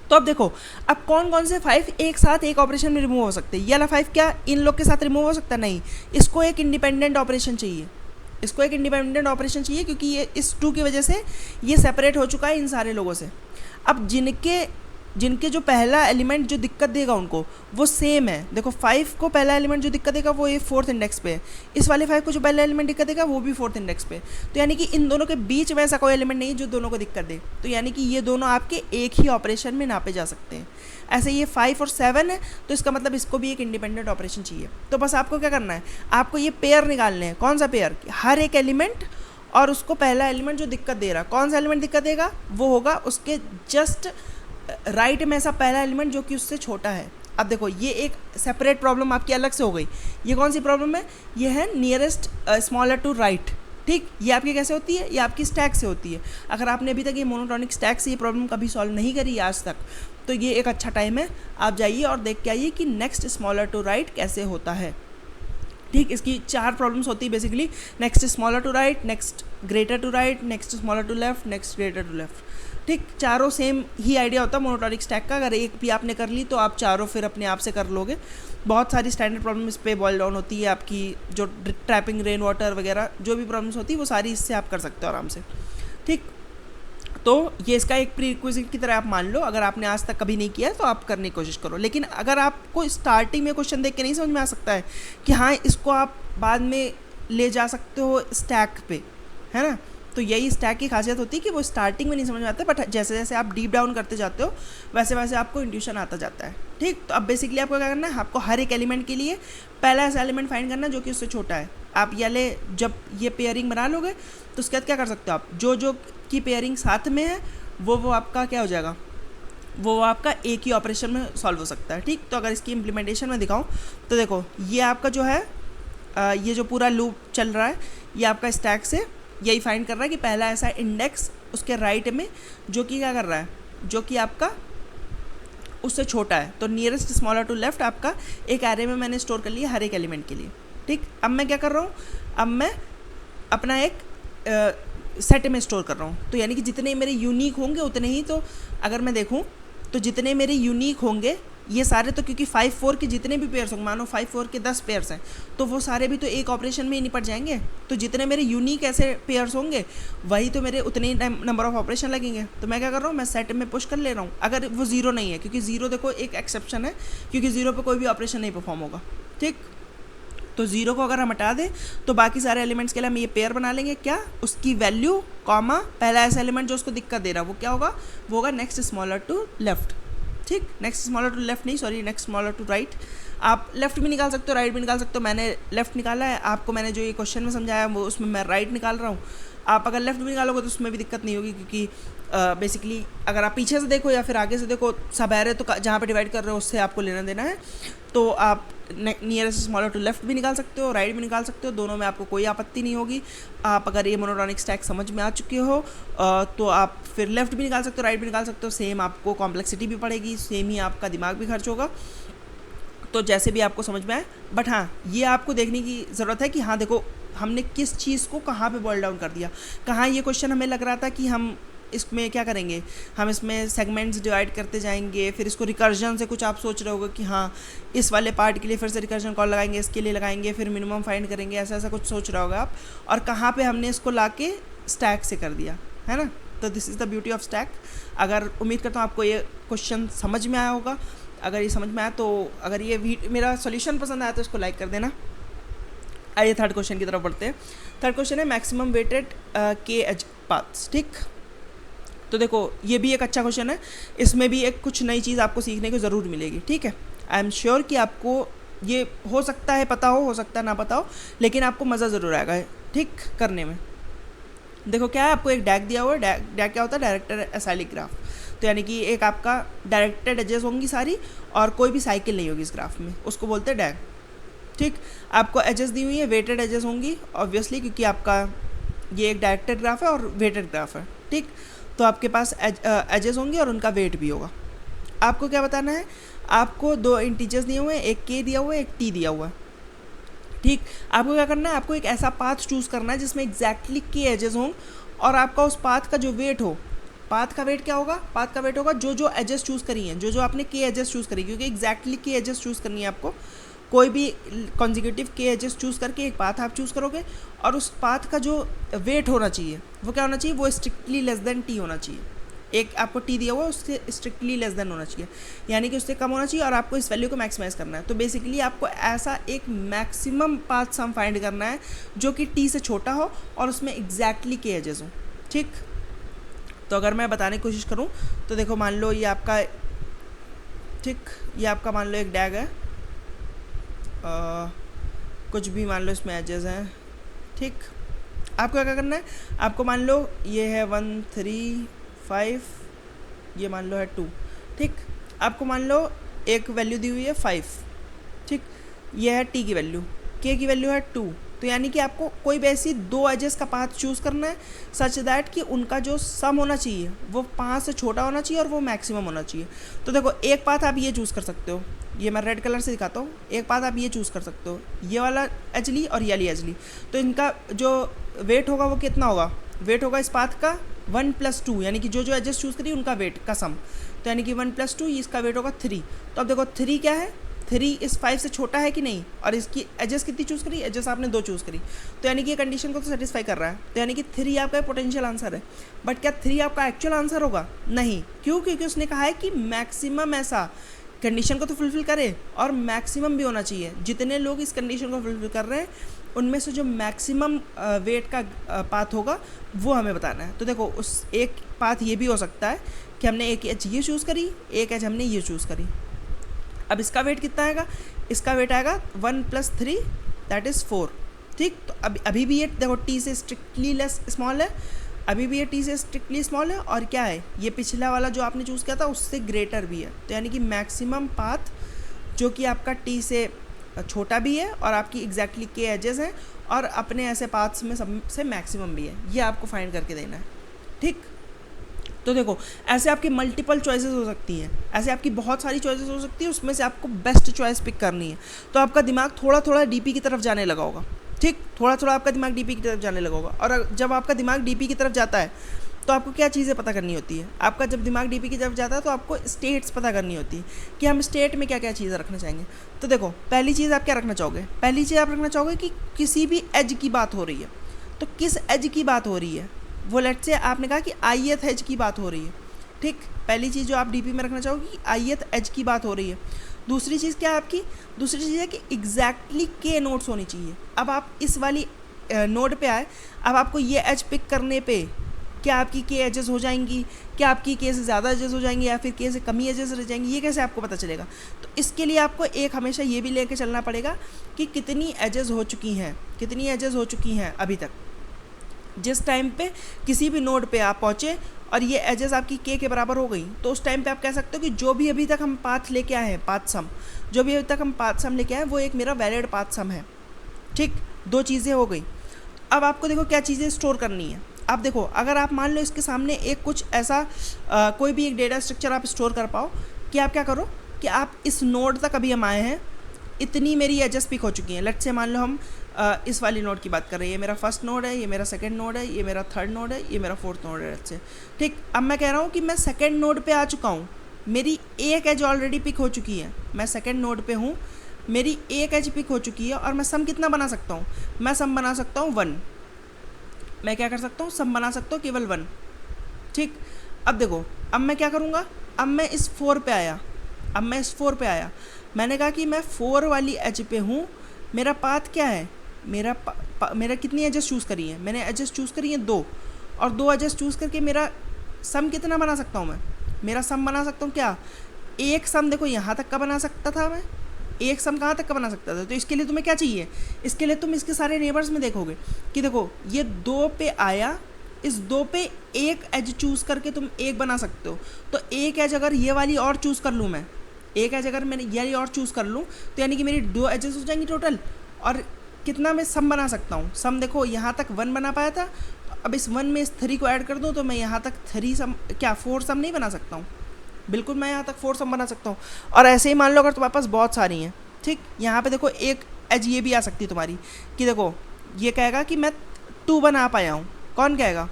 तो अब देखो अब कौन कौन से 5 एक साथ एक ऑपरेशन में रिमूव हो सकते हैं। ये वाला 5 क्या इन लोग के साथ रिमूव हो सकता? नहीं, इसको एक इंडिपेंडेंट ऑपरेशन चाहिए। क्योंकि ये इस 2 की वजह से ये सेपरेट हो चुका है इन सारे लोगों से। अब जिनके जो पहला एलिमेंट जो दिक्कत देगा उनको वो सेम है। देखो 5 को पहला एलिमेंट जो दिक्कत देगा वो ये 4th इंडेक्स पे है। इस वाले 5 को जो पहला एलिमेंट दिक्कत देगा वो भी 4th इंडेक्स पे। तो यानी कि इन दोनों के बीच में ऐसा कोई एलिमेंट नहीं है जो दोनों को दिक्कत दे। तो यानी कि ये दोनों आपके एक ही ऑपरेशन में नापे जा सकते हैं। ऐसे ये 5 और 7 है तो इसका मतलब इसको भी एक इंडिपेंडेंट ऑपरेशन चाहिए। तो बस आपको क्या करना है, आपको ये पेयर निकालने हैं। कौन सा पेयर? हर एक एलिमेंट और उसको पहला एलिमेंट जो दिक्कत दे रहा, कौन सा एलिमेंट दिक्कत देगा वो होगा उसके जस्ट राइट में ऐसा पहला एलिमेंट जो कि उससे छोटा है। अब देखो ये एक सेपरेट प्रॉब्लम आपकी अलग से हो गई। ये कौन सी प्रॉब्लम है? ये है नियरेस्ट स्मॉलर टू राइट। ठीक, ये आपकी कैसे होती है? ये आपकी स्टैक से होती है। अगर आपने अभी तक ये मोनोटॉनिक स्टैक से ये प्रॉब्लम कभी सॉल्व नहीं करी आज तक, तो ये एक अच्छा टाइम है, आप जाइए और देख के आइए कि नेक्स्ट स्मॉलर टू राइट कैसे होता है। ठीक, इसकी 4 प्रॉब्लम्स होती है बेसिकली। Next smaller to right, next greater to right, next smaller to left, next greater to left. ठीक, चारों सेम ही आइडिया होता है मोनोटॉनिक स्टैक का। अगर एक भी आपने कर ली तो आप चारों फिर अपने आप से कर लोगे। बहुत सारी स्टैंडर्ड प्रॉब्लम इस पर बॉयल डाउन होती है। आपकी जो ट्रैपिंग रेन वाटर वगैरह जो भी प्रॉब्लम्स होती है वो सारी इससे आप कर सकते हो आराम से। ठीक, तो ये इसका एक प्रीरिक्विजिट की तरह आप मान लो। अगर आपने आज तक कभी नहीं किया है तो आप करने की कोशिश करो। लेकिन अगर आपको स्टार्टिंग में क्वेश्चन देख के नहीं समझ में आ सकता है कि हाँ इसको आप बाद में ले जा सकते हो स्टैक पे, है ना, तो यही स्टैक की खासियत होती है कि वो स्टार्टिंग में नहीं समझ में आता, बट जैसे जैसे आप डीप डाउन करते जाते हो वैसे वैसे आपको इंट्यूशन आता जाता है। ठीक, तो अब बेसिकली आपको क्या करना है, आपको हर एक एलिमेंट के लिए पहला ऐसा एलिमेंट फाइंड करना जो कि उससे छोटा है। आप जब ये पेयरिंग बना लोगे तो उसके बाद क्या कर सकते हो आप, जो की पेयरिंग साथ में है वो आपका क्या हो जाएगा, वो आपका एक ही ऑपरेशन में सॉल्व हो सकता है। ठीक, तो अगर इसकी इम्प्लीमेंटेशन में दिखाऊं तो देखो ये आपका जो है ये जो पूरा लूप चल रहा है ये आपका स्टैक से यही फाइंड कर रहा है कि पहला ऐसा इंडेक्स उसके राइट में जो कि क्या कर रहा है, जो कि आपका उससे छोटा है। तो नियरेस्ट स्मॉलर टू लेफ्ट आपका एक एरे में मैंने स्टोर कर लिया हर एक एलिमेंट के लिए। ठीक, अब मैं क्या कर रहा हूँ, अब मैं अपना एक सेट में स्टोर कर रहा हूँ। तो यानी कि जितने मेरे यूनिक होंगे उतने ही, तो अगर मैं देखूँ तो जितने मेरे यूनिक होंगे ये सारे, तो क्योंकि 5-4 के जितने भी पेयर्स होंगे, मानो 5-4 के 10 पेयर्स हैं, तो वो सारे भी तो एक ऑपरेशन में ही निपट जाएंगे। तो जितने मेरे यूनिक ऐसे पेयर्स होंगे वही तो मेरे उतने ही नंबर ऑफ ऑपरेशन लगेंगे। तो मैं क्या कर रहा हूँ, मैं सेट में पुश कर ले रहा हूँ अगर वो ज़ीरो नहीं है, क्योंकि ज़ीरो देखो एक एक्सेप्शन है, क्योंकि ज़ीरो पे कोई भी ऑपरेशन नहीं परफॉर्म होगा। ठीक, तो ज़ीरो को अगर हम हटा दें तो बाकी सारे एलिमेंट्स के लिए हम ये पेयर बना लेंगे। क्या, उसकी वैल्यू कॉमा पहला ऐसा एलिमेंट जो उसको दिक्कत दे रहा है वो क्या होगा, वो होगा नेक्स्ट स्मॉलर टू लेफ्ट। ठीक, नेक्स्ट स्मॉलर टू लेफ्ट नहीं, sorry, next smaller to right. आप लेफ्ट भी निकाल सकते हो, राइट भी निकाल सकते हो। मैंने लेफ्ट निकाला है, आपको मैंने जो ये क्वेश्चन में समझाया वो उसमें मैं राइट निकाल रहा हूँ। आप अगर लेफ्ट भी निकालोगे तो उसमें भी दिक्कत नहीं होगी, क्योंकि बेसिकली अगर आप पीछे से देखो या फिर आगे से देखो, सब एरे तो जहाँ पे डिवाइड कर रहे हो उससे आपको लेना देना है। तो आप नियरेस्ट स्मॉलर टू लेफ्ट भी निकाल सकते हो, राइट भी निकाल सकते हो, दोनों में आपको कोई आपत्ति नहीं होगी। आप अगर ये मोनोटॉनिक स्टैक समझ में आ चुके हो तो आप फिर लेफ्ट भी निकाल सकते हो, राइट भी निकाल सकते हो। सेम आपको कॉम्प्लेक्सिटी भी पड़ेगी, सेम ही आपका दिमाग भी खर्च होगा, तो जैसे भी आपको समझ में आए। बट हाँ, ये आपको देखने की ज़रूरत है कि हाँ देखो हमने किस चीज़ को कहाँ पे बॉइल डाउन कर दिया। कहाँ ये क्वेश्चन हमें लग रहा था कि हम इसमें क्या करेंगे, हम इसमें सेगमेंट्स डिवाइड करते जाएंगे, फिर इसको रिकर्जन से कुछ आप सोच रहे होगे कि हाँ इस वाले पार्ट के लिए फिर से रिकर्जन कॉल लगाएंगे, इसके लिए लगाएंगे, फिर मिनिमम फाइंड करेंगे, ऐसा ऐसा कुछ सोच रहे होगा आप। और कहाँ पे हमने इसको लाके स्टैक से कर दिया है ना। तो this is the beauty of stack. अगर उम्मीद करता हूँ आपको ये क्वेश्चन समझ में आया होगा। अगर ये समझ में आया तो अगर ये मेरा सोल्यूशन पसंद आया तो इसको लाइक कर देना। आइए थर्ड क्वेश्चन की तरफ बढ़ते हैं। थर्ड क्वेश्चन है मैक्सिमम वेटेड के एज पाथ्स। ठीक, तो देखो ये भी एक अच्छा क्वेश्चन है, इसमें भी एक कुछ नई चीज़ आपको सीखने को ज़रूर मिलेगी। ठीक है, आई एम श्योर कि आपको ये हो सकता है पता हो सकता है ना पता हो, लेकिन आपको मज़ा ज़रूर आएगा ठीक करने में। देखो क्या है, आपको एक डैग दिया हुआ है। डैग क्या होता है, डायरेक्टेड एसाइक्लिक ग्राफ। तो यानी कि एक आपका डायरेक्टेड एजेस होंगी सारी और कोई भी साइकिल नहीं होगी इस ग्राफ में, उसको बोलते हैं डैग। ठीक, आपको एजेस दी हुई है, वेटेड एजेस होंगी ऑब्वियसली, क्योंकि आपका ये एक डायरेक्टेड ग्राफ है और वेटेड ग्राफ है। ठीक, तो आपके पास एजेस होंगे और उनका वेट भी होगा। आपको क्या बताना है, आपको दो इंटीजर्स दिए हुए हैं, एक के दिया हुआ है, एक टी दिया हुआ है। ठीक, आपको क्या करना है, आपको एक ऐसा पाथ चूज़ करना है जिसमें एग्जैक्टली के एजेस हों और आपका उस पाथ का जो वेट हो। पाथ का वेट क्या होगा, पाथ का वेट होगा जो जो एजेस चूज़ करी हैं, जो जो आपने के एजेस चूज़ करी, क्योंकि एग्जैक्टली के एजेस चूज़ करनी है आपको। कोई भी कॉन्जिक्यूटिव के एजेस चूज़ करके एक पाथ आप चूज़ करोगे और उस पाथ का जो वेट होना चाहिए वो क्या होना चाहिए, वो स्ट्रिक्टली लेस देन टी होना चाहिए। एक आपको टी दिया हुआ है, उससे स्ट्रिक्टली लेस देन होना चाहिए, यानी कि उससे कम होना चाहिए और आपको इस वैल्यू को मैक्सिमाइज़ करना है। तो बेसिकली आपको ऐसा एक मैक्सिमम पाथ सम फाइंड करना है जो कि टी से छोटा हो और उसमें एग्जैक्टली के एजेस हो। ठीक, तो अगर मैं बताने की कोशिश करूँ तो देखो मान लो ये आपका, ठीक, ये आपका मान लो एक डैग है, कुछ भी मान लो इसमें एजेस हैं। ठीक, आपको क्या करना है, आपको मान लो ये है 1 3 5, ये मान लो है 2। ठीक, आपको मान लो एक वैल्यू दी हुई है 5। ठीक, ये है टी की वैल्यू, के की वैल्यू है 2। तो यानी कि आपको कोई भी ऐसी दो एजेस का पाथ चूज़ करना है सच दैट कि उनका जो सम होना चाहिए वो 5 से छोटा होना चाहिए और वो मैक्सिमम होना चाहिए। तो देखो एक पाथ आप ये चूज़ कर सकते हो, ये मैं रेड कलर से दिखाता हूँ। एक पाथ आप ये चूज़ कर सकते हो, ये वाला एजली और ये वाली एजली। तो इनका जो वेट होगा वो कितना होगा, वेट होगा इस पाथ का 1 + 2, यानी कि जो जो एजेस चूज़ करिए उनका वेट का सम। तो यानी कि 1 + 2, इसका वेट होगा 3। तो अब देखो 3 क्या है, 3 इस 5 से छोटा है कि नहीं, और इसकी एजेस कितनी चूज़ करी, एजेस आपने 2 चूज़ करी। तो यानी कि ये कंडीशन को तो सेटिस्फाई कर रहा है। तो यानी कि 3 आपका पोटेंशियल आंसर है। बट क्या 3 आपका एक्चुअल आंसर होगा, नहीं। क्यों, क्योंकि उसने कहा है कि मैक्सिमम ऐसा कंडीशन को तो फुलफिल करे और मैक्सिमम भी होना चाहिए। जितने लोग इस कंडीशन को फुलफिल कर रहे हैं उनमें से जो मैक्सिमम वेट का पाथ होगा वो हमें बताना है। तो देखो उस एक पाथ ये भी हो सकता है कि हमने एक एज ये चूज़ करी, एक एज हमने ये चूज़ करी। अब इसका वेट कितना आएगा, इसका वेट आएगा 1 + 3 दैट इज़ 4। ठीक, तो अभी भी ये देखो टी से स्ट्रिक्टली लेस स्मॉल है, अभी भी ये टी से स्ट्रिक्टली स्मॉल है, और क्या है, ये पिछला वाला जो आपने चूज़ किया था उससे ग्रेटर भी है। तो यानी कि मैक्सिमम पाथ जो कि आपका टी से छोटा भी है और आपकी एग्जैक्टली के एजेस हैं, और अपने ऐसे पाथ्स में सबसे मैक्सिमम भी है, ये आपको फाइंड करके देना है। ठीक, तो देखो ऐसे आपकी मल्टीपल चॉइसेस हो सकती हैं, ऐसे आपकी बहुत सारी चॉइसेस हो सकती है, उसमें से आपको बेस्ट चॉइस पिक करनी है। तो आपका दिमाग थोड़ा थोड़ा डीपी की तरफ जाने लगा होगा। ठीक, थोड़ा थोड़ा आपका दिमाग डीपी की तरफ जाने लगा होगा। और जब आपका दिमाग डीपी की तरफ जाता है तो आपको क्या चीज़ें पता करनी होती है, आपका जब दिमाग डीपी की तरफ जाता है तो आपको स्टेट्स पता करनी होती है कि हम स्टेट में क्या क्या चीज़ें रखना चाहेंगे। तो देखो पहली चीज़ आप क्या रखना चाहोगे, पहली चीज़ आप रखना चाहोगे कि किसी भी एज की बात हो रही है, तो किस एज की बात हो रही है, वो लेट से आपने कहा कि ith एज की बात हो रही है। ठीक, पहली चीज़ जो आप डीपी में रखना चाहोगे कि ith एज की बात हो रही है। दूसरी चीज़ क्या है आपकी, दूसरी चीज़ है कि एग्जैक्टली के नोट्स होनी चाहिए। अब आप इस वाली नोड पे आए, अब आपको ये एज पिक करने पे क्या आपकी के एजेस हो जाएंगी, क्या आपकी के से ज़्यादा एजेस हो जाएंगी या फिर के से कमी एजेस रह जाएंगी, ये कैसे आपको पता चलेगा। तो इसके लिए आपको एक हमेशा ये भी लेके चलना पड़ेगा कि कितनी एजेस हो चुकी हैं, कितनी एजेस हो चुकी हैं अभी तक। जिस टाइम पे किसी भी नोड पे आप पहुँचे और ये एजेस आपकी के बराबर हो गई, तो उस टाइम पे आप कह सकते हो कि जो भी अभी तक हम पाथ लेके आए हैं, पाथ सम, जो भी अभी तक हम पाथ सम लेके आए हैं वो एक मेरा वैलिड पाथ सम है। ठीक, दो चीज़ें हो गई। अब आपको देखो क्या चीज़ें स्टोर करनी है। अब देखो अगर आप मान लो इसके सामने एक कुछ ऐसा कोई भी एक डेटा स्ट्रक्चर आप स्टोर कर पाओ कि आप क्या करो कि आप इस नोड तक अभी हम आए हैं, इतनी मेरी एजेस पिक हो चुकी हैं। लेट्स से मान लो हम इस वाली नोड की बात कर रहे हैं, ये मेरा फर्स्ट नोड है, ये मेरा सेकंड नोड है, ये मेरा थर्ड नोड है, ये मेरा फोर्थ नोड है लेट्स से। ठीक, अब मैं कह रहा हूँ कि मैं सेकंड नोड पे आ चुका हूँ, मेरी एक एज ऑलरेडी पिक हो चुकी है, मैं सेकंड नोड पे हूँ, मेरी एक एज पिक हो चुकी है, और मैं सम कितना बना सकता हूँ, मैं सम बना सकता हूँ 1। मैं क्या कर सकता हूँ, सम बना सकता हूँ केवल 1। ठीक, अब देखो अब मैं क्या करूँगा, अब मैं इस 4 पे आया, अब मैं इस 4 पे आया, मैंने कहा कि मैं 4 वाली एज पे हूँ, मेरा पाथ क्या है, मेरा कितनी एजेस चूज़ करी है, मैंने एजेस चूज़ करी हैं 2, और 2 एजेस चूज़ करके मेरा सम कितना बना सकता हूँ मैं, मेरा सम बना सकता हूँ क्या, एक सम देखो यहाँ तक का बना सकता था मैं, एक सम कहाँ तक का बना सकता था। तो इसके लिए तुम्हें क्या चाहिए, इसके लिए तुम इसके सारे नेबर्स में देखोगे कि देखो ये 2 पे आया, इस 2 पे एक एज चूज़ करके तुम एक बना सकते हो। तो एक एज अगर ये वाली और चूज़ कर लूँ मैं, एक एज अगर मैंने ये और चूज़ कर लूँ तो यानी कि मेरी 2 एजेस हो जाएंगी टोटल। और कितना मैं सम बना सकता हूँ, सम देखो यहाँ तक 1 बना पाया था, तो अब इस 1 में इस 3 को ऐड कर दूँ तो मैं यहाँ तक 3 सम क्या 4 सम नहीं बना सकता हूँ, बिल्कुल मैं यहाँ तक 4 सम बना सकता हूँ। और ऐसे ही मान लो अगर तुम्हारे पास बहुत सारी हैं, ठीक, यहाँ पे देखो एक एज ये भी आ सकती है तुम्हारी कि देखो ये कहेगा कि मैं 2 बना पाया हूँ, कौन कहेगा,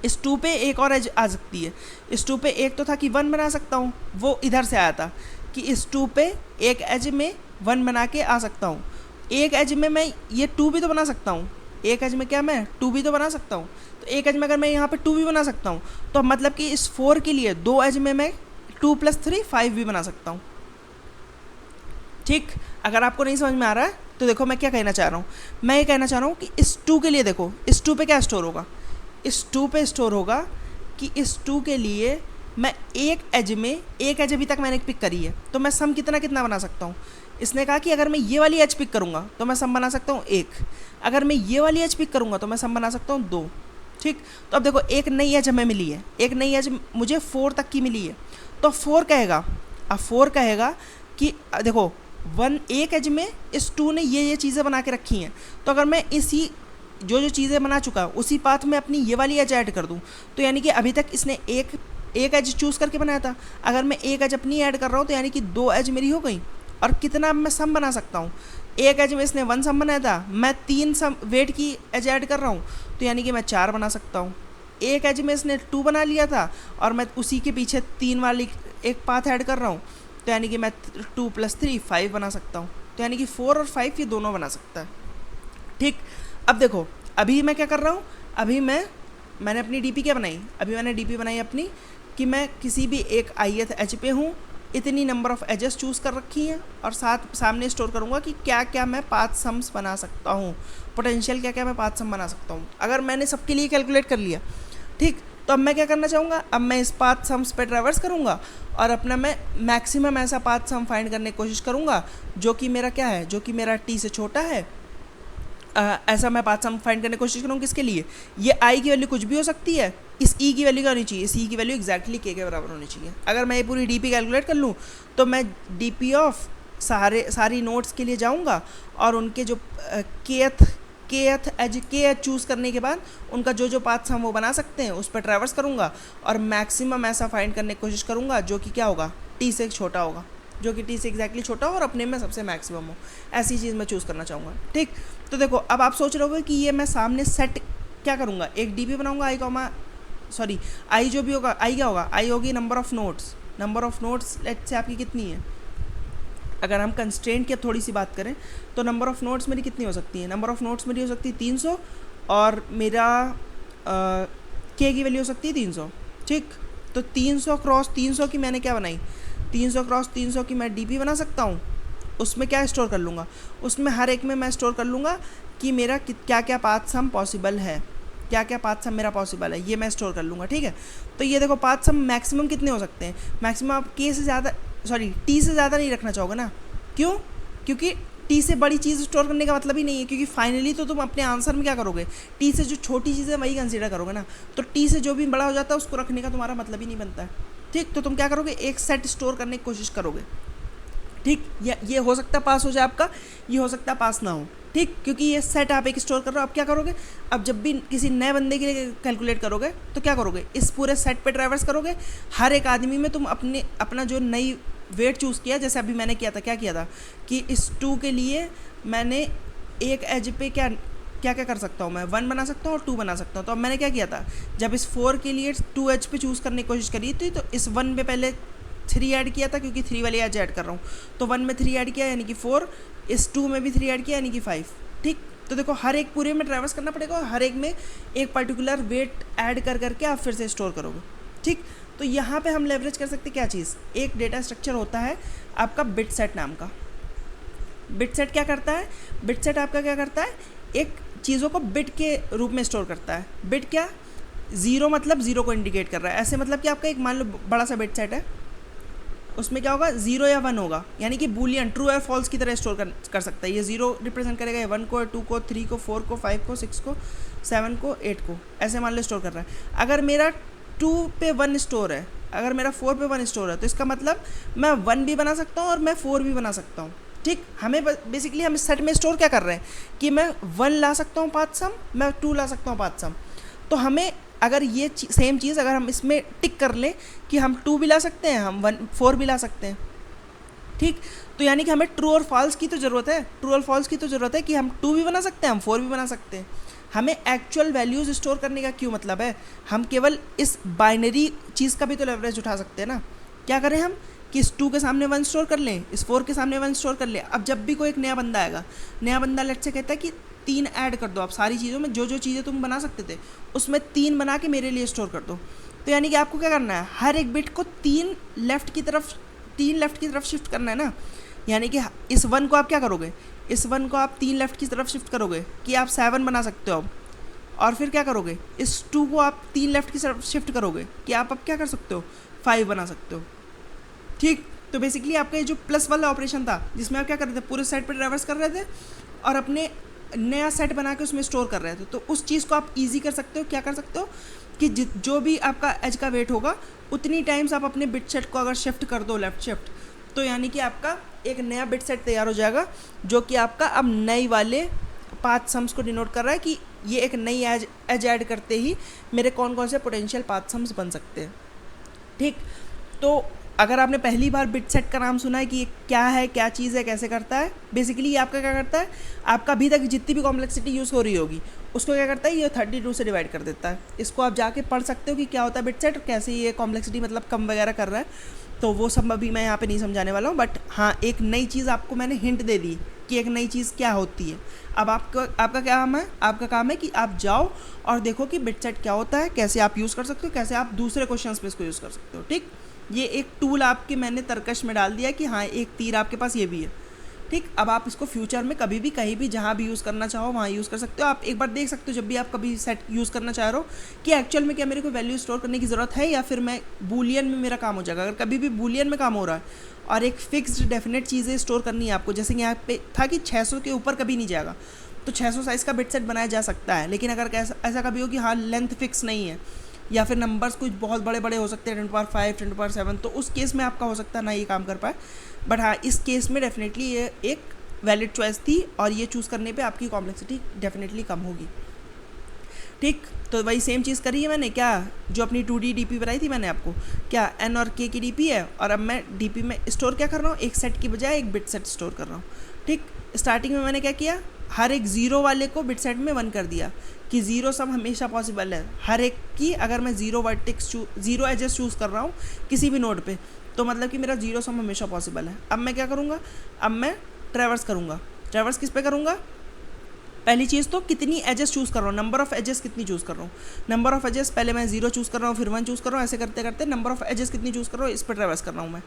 इस 2 पे एक और एज आ सकती है। इस 2 पे एक तो था कि 1 बना सकता हूँ, वो इधर से आया था कि इस 2 पे एक एज में 1 बना के आ सकता हूँ, एक एज में मैं ये 2 भी तो बना सकता हूँ, एक एज में क्या मैं 2 भी तो बना सकता हूँ। तो एक एज में अगर मैं यहाँ पे 2 भी बना सकता हूँ तो मतलब कि इस 4 के लिए 2 एज में मैं 2 + 3 5 भी बना सकता हूँ। ठीक, अगर आपको नहीं समझ में आ रहा है तो देखो मैं क्या कहना चाह रहा हूँ, मैं ये कहना चाह रहा हूँ कि इस 2 के लिए देखो इस 2 पे क्या स्टोर होगा, इस 2 पे स्टोर होगा कि इस 2 के लिए मैं एक एज में एक एज अभी तक मैंने पिक करी है, तो मैं सम कितना कितना बना सकता हूँ। इसने कहा कि अगर मैं ये वाली एज पिक करूँगा तो मैं सम बना सकता हूँ 1, अगर मैं ये वाली एज पिक करूँगा तो मैं सम बना सकता हूँ 2। ठीक, तो अब देखो एक नई एज हमें मिली है, एक नई एज मुझे 4 तक की मिली है, तो 4 कहेगा, अब 4 कहेगा कि देखो 1 एक एज में इस 2 ने ये चीज़ें बना के रखी हैं, तो अगर मैं इसी जो चीज़ें बना चुका उसी पाथ में अपनी ये वाली एज ऐड कर दूँ तो यानी कि अभी तक इसने एक एज चूज़ करके बनाया था, अगर मैं एक एज अपनी ऐड कर रहा हूँ तो यानी कि 2 एज मेरी हो गई। और कितना मैं सम बना सकता हूँ, एक एज में इसने 1 सम बनाया था, मैं 3 सम वेट की एज ऐड कर रहा हूँ तो यानी कि मैं 4 बना सकता हूँ। एक एज में इसने 2 बना लिया था और मैं उसी के पीछे 3 वाली एक पाथ ऐड कर रहा हूँ तो यानी कि मैं 2 + 3 5 बना सकता हूँ। तो यानी कि 4 और 5 ये दोनों बना सकता है। ठीक, अब देखो अभी मैं क्या कर रहा हूँ, अभी मैंने अपनी डीपी क्या बनाई, अभी मैंने डीपी बनाई अपनी कि मैं किसी भी एक ith एज पे हूँ, इतनी नंबर ऑफ़ एजेस चूज़ कर रखी हैं और सामने स्टोर करूँगा कि क्या क्या मैं पाथ सम्स बना सकता हूँ, पोटेंशियल क्या क्या मैं पाथ सम बना सकता हूँ। अगर मैंने सबके लिए कैलकुलेट कर लिया, ठीक, तो अब मैं क्या करना चाहूँगा, अब मैं इस पाथ सम्स पे ट्रैवर्स करूँगा और अपना मैं मैक्सिमम ऐसा पाथ सम फाइंड करने की कोशिश करूँगा जो कि मेरा क्या है, जो कि मेरा टी से छोटा है ऐसा मैं पाथ सम फाइंड करने की कोशिश करूँ किसके लिए, ये आई की वैल्यू कुछ भी हो सकती है, इस ई की वैल्यू क्या होनी चाहिए, इस ई की वैल्यू एक्जैक्टली के बराबर होनी चाहिए। अगर मैं ये पूरी डी पी कैलकुलेट कर लूँ तो मैं डी पी ऑफ सारी नोट्स के लिए जाऊँगा और उनके जो के एच चूज़ करने के बाद उनका जो पाथ्स हम वो बना सकते हैं उस पर ट्रैवर्स करूँगा और मैक्सिमम ऐसा फाइंड करने की कोशिश करूँगा जो कि क्या होगा, टी से छोटा होगा, जो कि टी से एग्जैक्टली छोटा हो और अपने में सबसे मैक्सिमम हो, ऐसी चीज़ मैं चूज़ करना चाहूँगा। ठीक, तो देखो अब आप सोच रहे होगे कि ये मैं सामने सेट क्या करूँगा, एक डी पी बनाऊँगा आई जो भी होगा, आई क्या होगा, आई होगी number of notes let's say आपकी कितनी है, अगर हम कंस्ट्रेंट की थोड़ी सी बात करें तो नंबर ऑफ़ नोट्स मेरी कितनी हो सकती है, नंबर ऑफ़ नोट्स मेरी हो सकती है 300 और मेरा के की वैल्यू हो सकती है 300। ठीक, तो 300 क्रॉस 300 की मैंने क्या बनाई, 300 क्रॉस 300 की मैं डीपी बना सकता हूँ। उसमें क्या स्टोर कर लूँगा, उसमें हर एक में मैं स्टोर कर लूँगा कि मेरा क्या क्या पाथ सम पॉसिबल है, क्या क्या पाथ सम मेरा पॉसिबल है, ये मैं स्टोर कर लूँगा। ठीक है, तो ये देखो पाथ सम मैक्सिमम कितने हो सकते हैं, मैक्सिमम आप के से ज़्यादा टी से ज़्यादा नहीं रखना चाहोगे ना, क्यों, क्योंकि टी से बड़ी चीज़ स्टोर करने का मतलब ही नहीं है, क्योंकि फाइनली तो तुम अपने आंसर में क्या करोगे, टी से जो छोटी चीज़ है वही कंसीडर करोगे ना, तो टी से जो भी बड़ा हो जाता है उसको रखने का तुम्हारा मतलब ही नहीं बनता है। ठीक, तो तुम क्या करोगे, एक सेट स्टोर करने की कोशिश करोगे। ठीक, ये हो सकता है पास हो जाए आपका, ये हो सकता है पास ना हो। ठीक, क्योंकि ये सेट आप एक स्टोर कर रहे हो। अब क्या करोगे, अब जब भी किसी नए बंदे के लिए कैलकुलेट करोगे तो क्या करोगे, इस पूरे सेट पे ट्रैवर्स करोगे, हर एक आदमी में तुम अपना जो नई वेट चूज़ किया, जैसे अभी मैंने किया था, क्या किया था कि इस 2 के लिए मैंने एक एज पे क्या क्या कर सकता हूँ, मैं 1 बना सकता हूँ और 2 बना सकता हूँ। तो अब मैंने क्या किया था, जब इस 4 के लिए 2 एज पे चूज़ करने की कोशिश करी थी तो इस 1 पे पहले 3 ऐड किया था, क्योंकि 3 वाली एज ऐड कर रहा हूँ, तो 1 में 3 ऐड किया यानी कि 4, इस 2 में भी 3 ऐड किया यानी कि 5। ठीक, तो देखो हर एक पूरे में ट्रैवर्स करना पड़ेगा और हर एक में एक पर्टिकुलर वेट ऐड कर करके आप फिर से स्टोर करोगे। ठीक, तो यहाँ पे हम लेवरेज कर सकते क्या चीज़, एक डेटा स्ट्रक्चर होता है आपका बिट सेट नाम का। बिट सेट क्या करता है, बिट सेट आपका क्या करता है, एक चीज़ों को बिट के रूप में स्टोर करता है। बिट क्या, 0 मतलब 0 को इंडिकेट कर रहा है, ऐसे मतलब कि आपका एक मान लो बड़ा सा बिट सेट है, उसमें क्या होगा 0 या 1 होगा, यानी कि बूलियन ट्रू और फॉल्स की तरह स्टोर कर सकता है। ये 0 रिप्रेजेंट करेगा, ये 1 को, 2 को, 3 को, 4 को, 5 को, 6 को, 7 को, 8 को, ऐसे मान लो स्टोर कर रहा है। अगर मेरा 2 पे 1 स्टोर है, अगर मेरा 4 पे 1 स्टोर है, तो इसका मतलब मैं 1 भी बना सकता हूँ और मैं 4 भी बना सकता हूँ। ठीक, हमें बेसिकली हम इस सेट में स्टोर क्या कर रहे हैं कि मैं 1 ला सकता हूँ पाथ सम, मैं 2 ला सकता हूँ पाथ सम। तो हमें अगर ये सेम चीज़ अगर हम इसमें टिक कर लें कि हम 2 भी ला सकते हैं, हम 4 भी ला सकते हैं। ठीक, तो यानी कि हमें ट्रू और फॉल्स की तो ज़रूरत है, ट्रू और फॉल्स की तो ज़रूरत है कि हम 2 भी बना सकते हैं, हम 4 भी बना सकते हैं। हमें एक्चुअल वैल्यूज़ स्टोर करने का क्यों मतलब है, हम केवल इस बाइनरी चीज़ का भी तो लेवरेज उठा सकते हैं ना। क्या करें हम कि इस 2 के सामने 1 स्टोर कर लें, इस 4 के सामने 1 स्टोर कर लें। अब जब भी कोई एक नया बंदा आएगा, नया बंदा लेट से कहता है कि 3 ऐड कर दो आप, सारी चीज़ों में जो चीज़ें तुम बना सकते थे उसमें 3 बना के मेरे लिए स्टोर कर दो। तो यानी कि आपको क्या करना है, हर एक बिट को 3 लेफ़्ट की तरफ शिफ्ट करना है ना। यानी कि इस 1 को आप क्या करोगे, इस 1 को आप 3 लेफ़्ट की तरफ शिफ्ट करोगे कि आप 7 बना सकते हो अब, और फिर क्या करोगे, इस 2 को आप 3 लेफ़्ट की तरफ शिफ्ट करोगे कि आप अब क्या कर सकते हो, 5 बना सकते हो। ठीक, तो बेसिकली आपका ये जो प्लस वाला ऑपरेशन था जिसमें आप क्या कर रहे थे, पूरे सेट पर ट्रैवर्स कर रहे थे और अपने नया सेट बना के उसमें स्टोर कर रहे थे, तो उस चीज़ को आप ईजी कर सकते हो। क्या कर सकते हो कि जो भी आपका एज का वेट होगा उतनी टाइम्स आप अपने बिट सेट को अगर शिफ्ट कर दो लेफ़्ट शिफ्ट, तो यानी कि आपका एक नया बिट सेट तैयार हो जाएगा जो कि आपका अब नई वाले पाथ सम्स को डिनोट कर रहा है कि ये एक नई एज ऐड करते ही मेरे कौन कौन से पोटेंशियल पाथ सम्स बन सकते हैं। ठीक, तो अगर आपने पहली बार बिट सेट का नाम सुना है कि ये क्या है, क्या चीज़ है, कैसे करता है, बेसिकली ये आपका क्या करता है, आपका अभी तक जितनी भी कॉम्प्लेक्सिटी यूज़ हो रही होगी उसको क्या करता है, ये 32 से डिवाइड कर देता है। इसको आप जाके पढ़ सकते हो कि क्या होता है बिट सेट और कैसे ये कॉम्प्लेक्सिटी मतलब कम वगैरह कर रहा है, तो वो सब अभी मैं यहाँ पे नहीं समझाने वाला हूँ। बट हाँ, एक नई चीज़ आपको मैंने हिंट दे दी कि एक नई चीज़ क्या होती है। अब आपका क्या काम है, आपका काम है कि आप जाओ और देखो कि बिट सेट क्या होता है, कैसे आप यूज़ कर सकते हो, कैसे आप दूसरे क्वेश्चन पे इसको यूज़ कर सकते हो। ठीक, ये एक टूल आपके मैंने तर्कश में डाल दिया कि हाँ एक तीर आपके पास ये भी है। ठीक, अब आप इसको फ्यूचर में कभी भी कहीं भी जहाँ भी यूज़ करना चाहो वहाँ यूज़ कर सकते हो। आप एक बार देख सकते हो जब भी आप कभी सेट यूज़ करना चाह रहे हो कि एक्चुअल में क्या मेरे को वैल्यू स्टोर करने की ज़रूरत है या फिर मैं बूलियन में मेरा काम हो जाएगा। अगर कभी भी बूलियन में काम हो रहा है और एक फिक्स्ड डेफिनेट चीज़ें स्टोर करनी है आपको, जैसे कि यहाँ पे था कि 600 के ऊपर कभी नहीं जाएगा, तो 600 साइज़ का बिट सेट बनाया जा सकता है। लेकिन अगर ऐसा कभी हो कि हाँ लेंथ फिक्स नहीं है या फिर नंबर्स कुछ बहुत बड़े बड़े हो सकते हैं 10⁵, 10⁷, तो उस केस में आपका हो सकता है ना ये काम कर पाए। बट हाँ इस केस में डेफिनेटली ये एक वैलिड चॉइस थी और ये चूज़ करने पे आपकी कॉम्प्लेक्सिटी डेफिनेटली कम होगी। ठीक, तो वही सेम चीज़ करी है मैंने, क्या जो अपनी 2D DP बनाई थी मैंने आपको, क्या n और k की DP है और अब मैं DP में स्टोर क्या कर रहा हूँ, एक सेट की बजाय एक बिट सेट स्टोर कर रहा हूँ। ठीक, स्टार्टिंग में मैंने क्या किया, हर एक ज़ीरो वाले को बिट सेट में 1 कर दिया कि ज़ीरो सम हमेशा पॉसिबल है। हर एक की अगर मैं ज़ीरो एजेस चूज़ कर रहा हूँ किसी भी नोड पे, तो मतलब कि मेरा ज़ीरो सम हमेशा पॉसिबल है। अब मैं क्या करूँगा, अब मैं ट्रैवर्स करूँगा। ट्रैवर्स किस पे करूँगा, पहली चीज़ तो कितनी एजेस चूज़ कर रहा हूँ, नंबर ऑफ़ एजेस कितनी चूज़ कर रहा हूँ। नंबर ऑफ़ एजेस पहले मैं 0 चूज़ कर रहा हूँ, फिर 1 चूज़ कर रहा हूँ, ऐसे करते करते नंबर ऑफ़ एजेस कितनी चूज़ कर रहा हूँ इस पर ट्रैवर्स कर रहा हूँ मैं।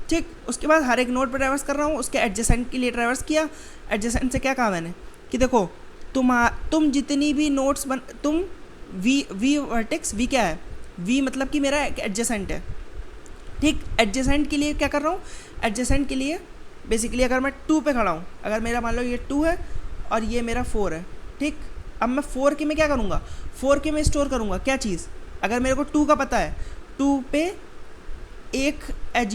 ठीक, उसके बाद हर एक नोड पर ट्रैवर्स कर रहा हूँ, उसके एडजेसेंट के लिए ट्रैवर्स किया। एडजेसेंट से क्या कहा मैंने कि देखो तुम जितनी भी नोड्स तुम वी वर्टेक्स, वी क्या है, वी मतलब कि मेरा एडजेसेंट है। ठीक, एडजेसेंट के लिए क्या कर रहा हूँ, एडजेसेंट के लिए बेसिकली अगर मैं 2 पे खड़ा हूँ, अगर मेरा मान लो ये 2 है और ये मेरा 4 है। ठीक, अब मैं 4 के में क्या करूँगा, 4 के में स्टोर करूँगा क्या चीज़, अगर मेरे को 2 का पता है, 2 पे एक एज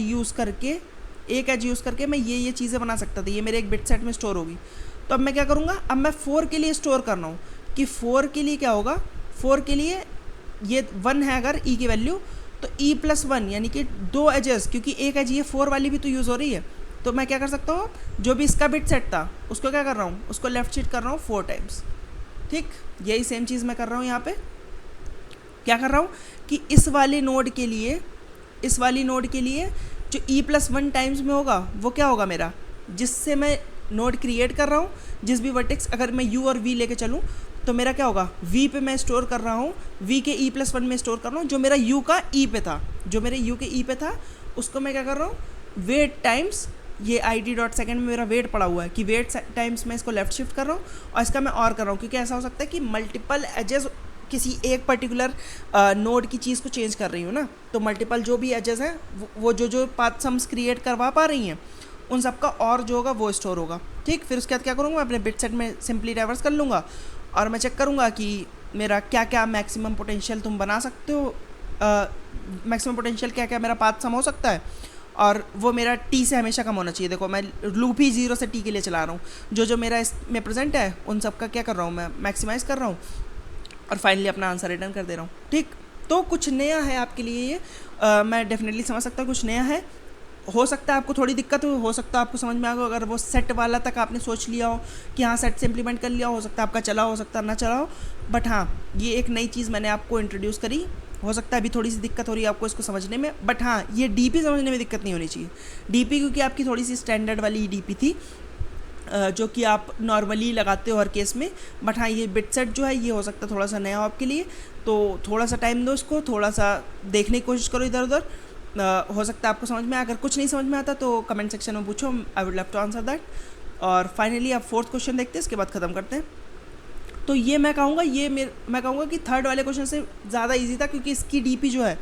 यूज़ करके मैं ये चीज़ें बना सकता था, ये मेरे एक बिट सेट में स्टोर होगी। तो अब मैं क्या करूँगा, अब मैं 4 के लिए स्टोर कर रहा हूँ कि 4 के लिए क्या होगा, 4 के लिए ये 1 है अगर ई की वैल्यू, तो e+1 यानी कि 2 एजेस, क्योंकि एक एज ये 4 वाली भी तो यूज़ हो रही है। तो मैं क्या कर सकता हूँ, जो भी इसका बिट सेट था उसको क्या कर रहा हूँ, उसको लेफ्ट शिफ्ट कर रहा हूँ 4 टाइम्स। ठीक, यही सेम चीज़ मैं कर रहा हूँ यहाँ पे। क्या कर रहा हूँ कि इस वाली नोड के लिए जो e+1 टाइम्स में होगा वो क्या होगा मेरा, जिससे मैं नोड क्रिएट कर रहा हूँ, जिस भी वर्टेक्स अगर मैं u और v लेके चलूँ तो मेरा क्या होगा, v पे मैं स्टोर कर रहा हूँ, v के e+1 में स्टोर कर रहा हूँ, जो मेरा u का e पे था, जो मेरे u के e पे था उसको मैं क्या कर रहा हूँ, वेट टाइम्स, ये id.second में मेरा वेट पड़ा हुआ है कि वेट टाइम्स मैं इसको लेफ्ट शिफ्ट कर रहा हूँ और इसका मैं और कर रहा हूँ, क्योंकि ऐसा हो सकता है कि मल्टीपल एजेस किसी एक पर्टिकुलर नोड की चीज़ को चेंज कर रही हूँ ना, तो मल्टीपल जो भी एजेस हैं वो जो पाथ सम्स क्रिएट करवा पा रही हैं उन सब का और जो होगा वो स्टोर होगा। ठीक, फिर उसके बाद क्या करूँगा, मैं अपने बिट सेट में सिंपली डाइवर्स कर लूँगा और मैं चेक करूँगा कि मेरा क्या क्या मैक्सिमम पोटेंशियल तुम बना सकते हो, मैक्सिमम पोटेंशियल क्या क्या मेरा पाथ सम हो सकता है, और वो मेरा टी से हमेशा कम होना चाहिए। देखो मैं लूप ही 0 से टी के लिए चला रहा हूँ, जो मेरा इसमें प्रेजेंट है उन सब का क्या कर रहा हूँ मैं मैक्सिमाइज़ कर रहा हूँ और फाइनली अपना आंसर रिटर्न कर दे रहा हूँ। ठीक, तो कुछ नया है आपके लिए ये, मैं डेफिनेटली समझ सकता हूँ कुछ नया है। हो सकता है आपको थोड़ी दिक्कत हो सकता है आपको समझ में आ गया, अगर वो सेट वाला तक आपने सोच लिया हो कि हाँ सेट से इम्प्लीमेंट कर लिया, हो सकता है आपका चला, हो सकता है ना चला हो, बट हाँ ये एक नई चीज़ मैंने आपको इंट्रोड्यूस करी। हो सकता है अभी थोड़ी सी दिक्कत हो रही है आपको इसको समझने में, बट हाँ ये डीपी समझने में दिक्कत नहीं होनी चाहिए। डीपी क्योंकि आपकी थोड़ी सी स्टैंडर्ड वाली डीपी थी जो कि आप नॉर्मली लगाते हो हर केस में, बट हाँ ये बिट सेट जो है ये हो सकता है थोड़ा सा नया हो आपके लिए, तो थोड़ा सा टाइम दो इसको, थोड़ा सा देखने की कोशिश करो इधर उधर, हो सकता है आपको समझ में। अगर कुछ नहीं समझ में आता तो कमेंट सेक्शन में पूछो, I would love to answer that. और फाइनली आप 4th क्वेश्चन देखते हैं, इसके बाद ख़त्म करते हैं। तो ये मैं कहूँगा कि 3rd वाले क्वेश्चन से ज़्यादा इजी था, क्योंकि इसकी डीपी जो है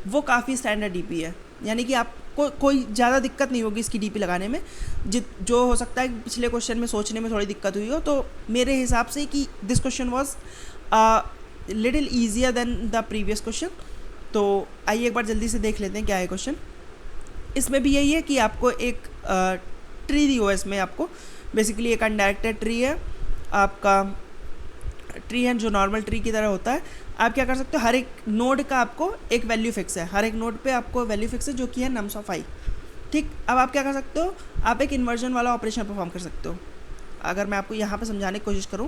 वो काफ़ी स्टैंडर्ड डीपी है, यानी कि आपको कोई ज़्यादा दिक्कत नहीं होगी इसकी डीपी लगाने में। जो हो सकता है पिछले क्वेश्चन में सोचने में थोड़ी दिक्कत हुई हो, तो मेरे हिसाब से कि this question was little easier than the previous question. तो आइए एक बार जल्दी से देख लेते हैं क्या है क्वेश्चन। इसमें भी यही है कि आपको एक ट्री दी हुआ है, इसमें आपको बेसिकली एक अनडायरेक्टेड ट्री है, आपका ट्री है जो नॉर्मल ट्री की तरह होता है। आप क्या कर सकते हो, हर एक नोड का आपको एक वैल्यू फिक्स है, हर एक नोड पे आपको वैल्यू फिक्स है जो कि है नम्स ऑफ i। ठीक, अब आप क्या कर सकते हो, आप एक इन्वर्जन वाला ऑपरेशन परफॉर्म कर सकते हो। अगर मैं आपको यहाँ पे समझाने की कोशिश करूँ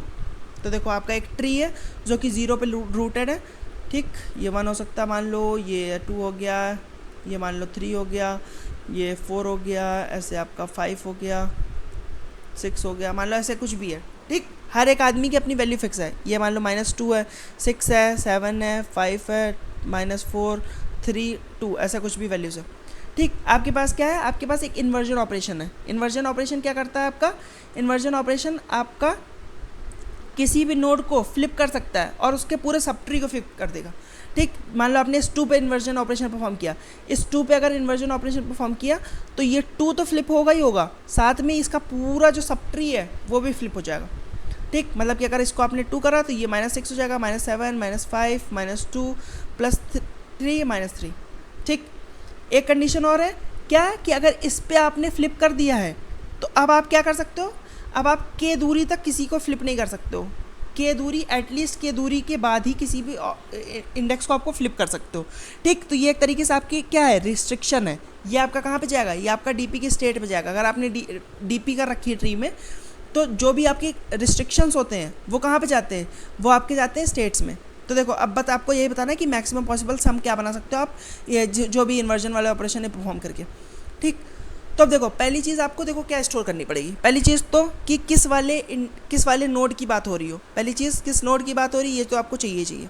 तो देखो आपका एक ट्री है जो कि 0 पे रूटेड है। ठीक, ये 1 हो सकता है, मान लो ये 2 हो गया, ये मान लो 3 हो गया, ये 4 हो गया, ऐसे आपका 5 हो गया, 6 हो गया, मान लो ऐसे कुछ भी है। ठीक, हर एक आदमी की अपनी वैल्यू फिक्स है। ये मान लो -2 है, 6 है, 7 है, 5 है, -4, 3, 2, ऐसा कुछ भी वैल्यूज़ है। ठीक, आपके पास क्या है, आपके पास एक इन्वर्जन ऑपरेशन है। इन्वर्जन ऑपरेशन क्या करता है आपका, इन्वर्जन ऑपरेशन आपका किसी भी नोड को फ्लिप कर सकता है और उसके पूरे सब ट्री को फ्लिप कर देगा। ठीक, मान लो आपने इस 2 पे इन्वर्जन ऑपरेशन परफॉर्म किया, इस 2 पे अगर इन्वर्जन ऑपरेशन परफॉर्म किया तो ये 2 तो फ्लिप होगा ही होगा, साथ में इसका पूरा जो सब ट्री है वो भी फ्लिप हो जाएगा। ठीक, मतलब कि अगर इसको आपने 2 करा तो ये -6 हो जाएगा, -7 -5 -2 +3 -3। ठीक, एक कंडीशन और है क्या, कि अगर इस पे आपने फ्लिप कर दिया है तो अब आप क्या कर सकते हो, अब आप के दूरी तक किसी को फ्लिप नहीं कर सकते हो, के दूरी एटलीस्ट के दूरी के बाद ही किसी भी इंडेक्स को आपको फ्लिप कर सकते हो। ठीक, तो ये एक तरीके से आपकी क्या है, रिस्ट्रिक्शन है। ये आपका कहाँ पे जाएगा, ये आपका डीपी की स्टेट पे जाएगा। अगर आपने डीपी कर रखी है ट्री में, तो जो भी आपके रिस्ट्रिक्शंस होते हैं वो कहाँ पे जाते हैं, वो आपके जाते हैं स्टेट्स में। तो देखो अब आपको यही बताना है कि मैक्सिमम पॉसिबल सम क्या बना सकते हो आप, ये जो भी इन्वर्जन वाले ऑपरेशन है परफॉर्म करके। ठीक, तो अब देखो पहली चीज़ आपको देखो क्या स्टोर करनी पड़ेगी। पहली चीज़ तो कि किस वाले नोड की बात हो रही हो, पहली चीज़ किस नोड की बात हो रही है ये तो आपको चाहिए।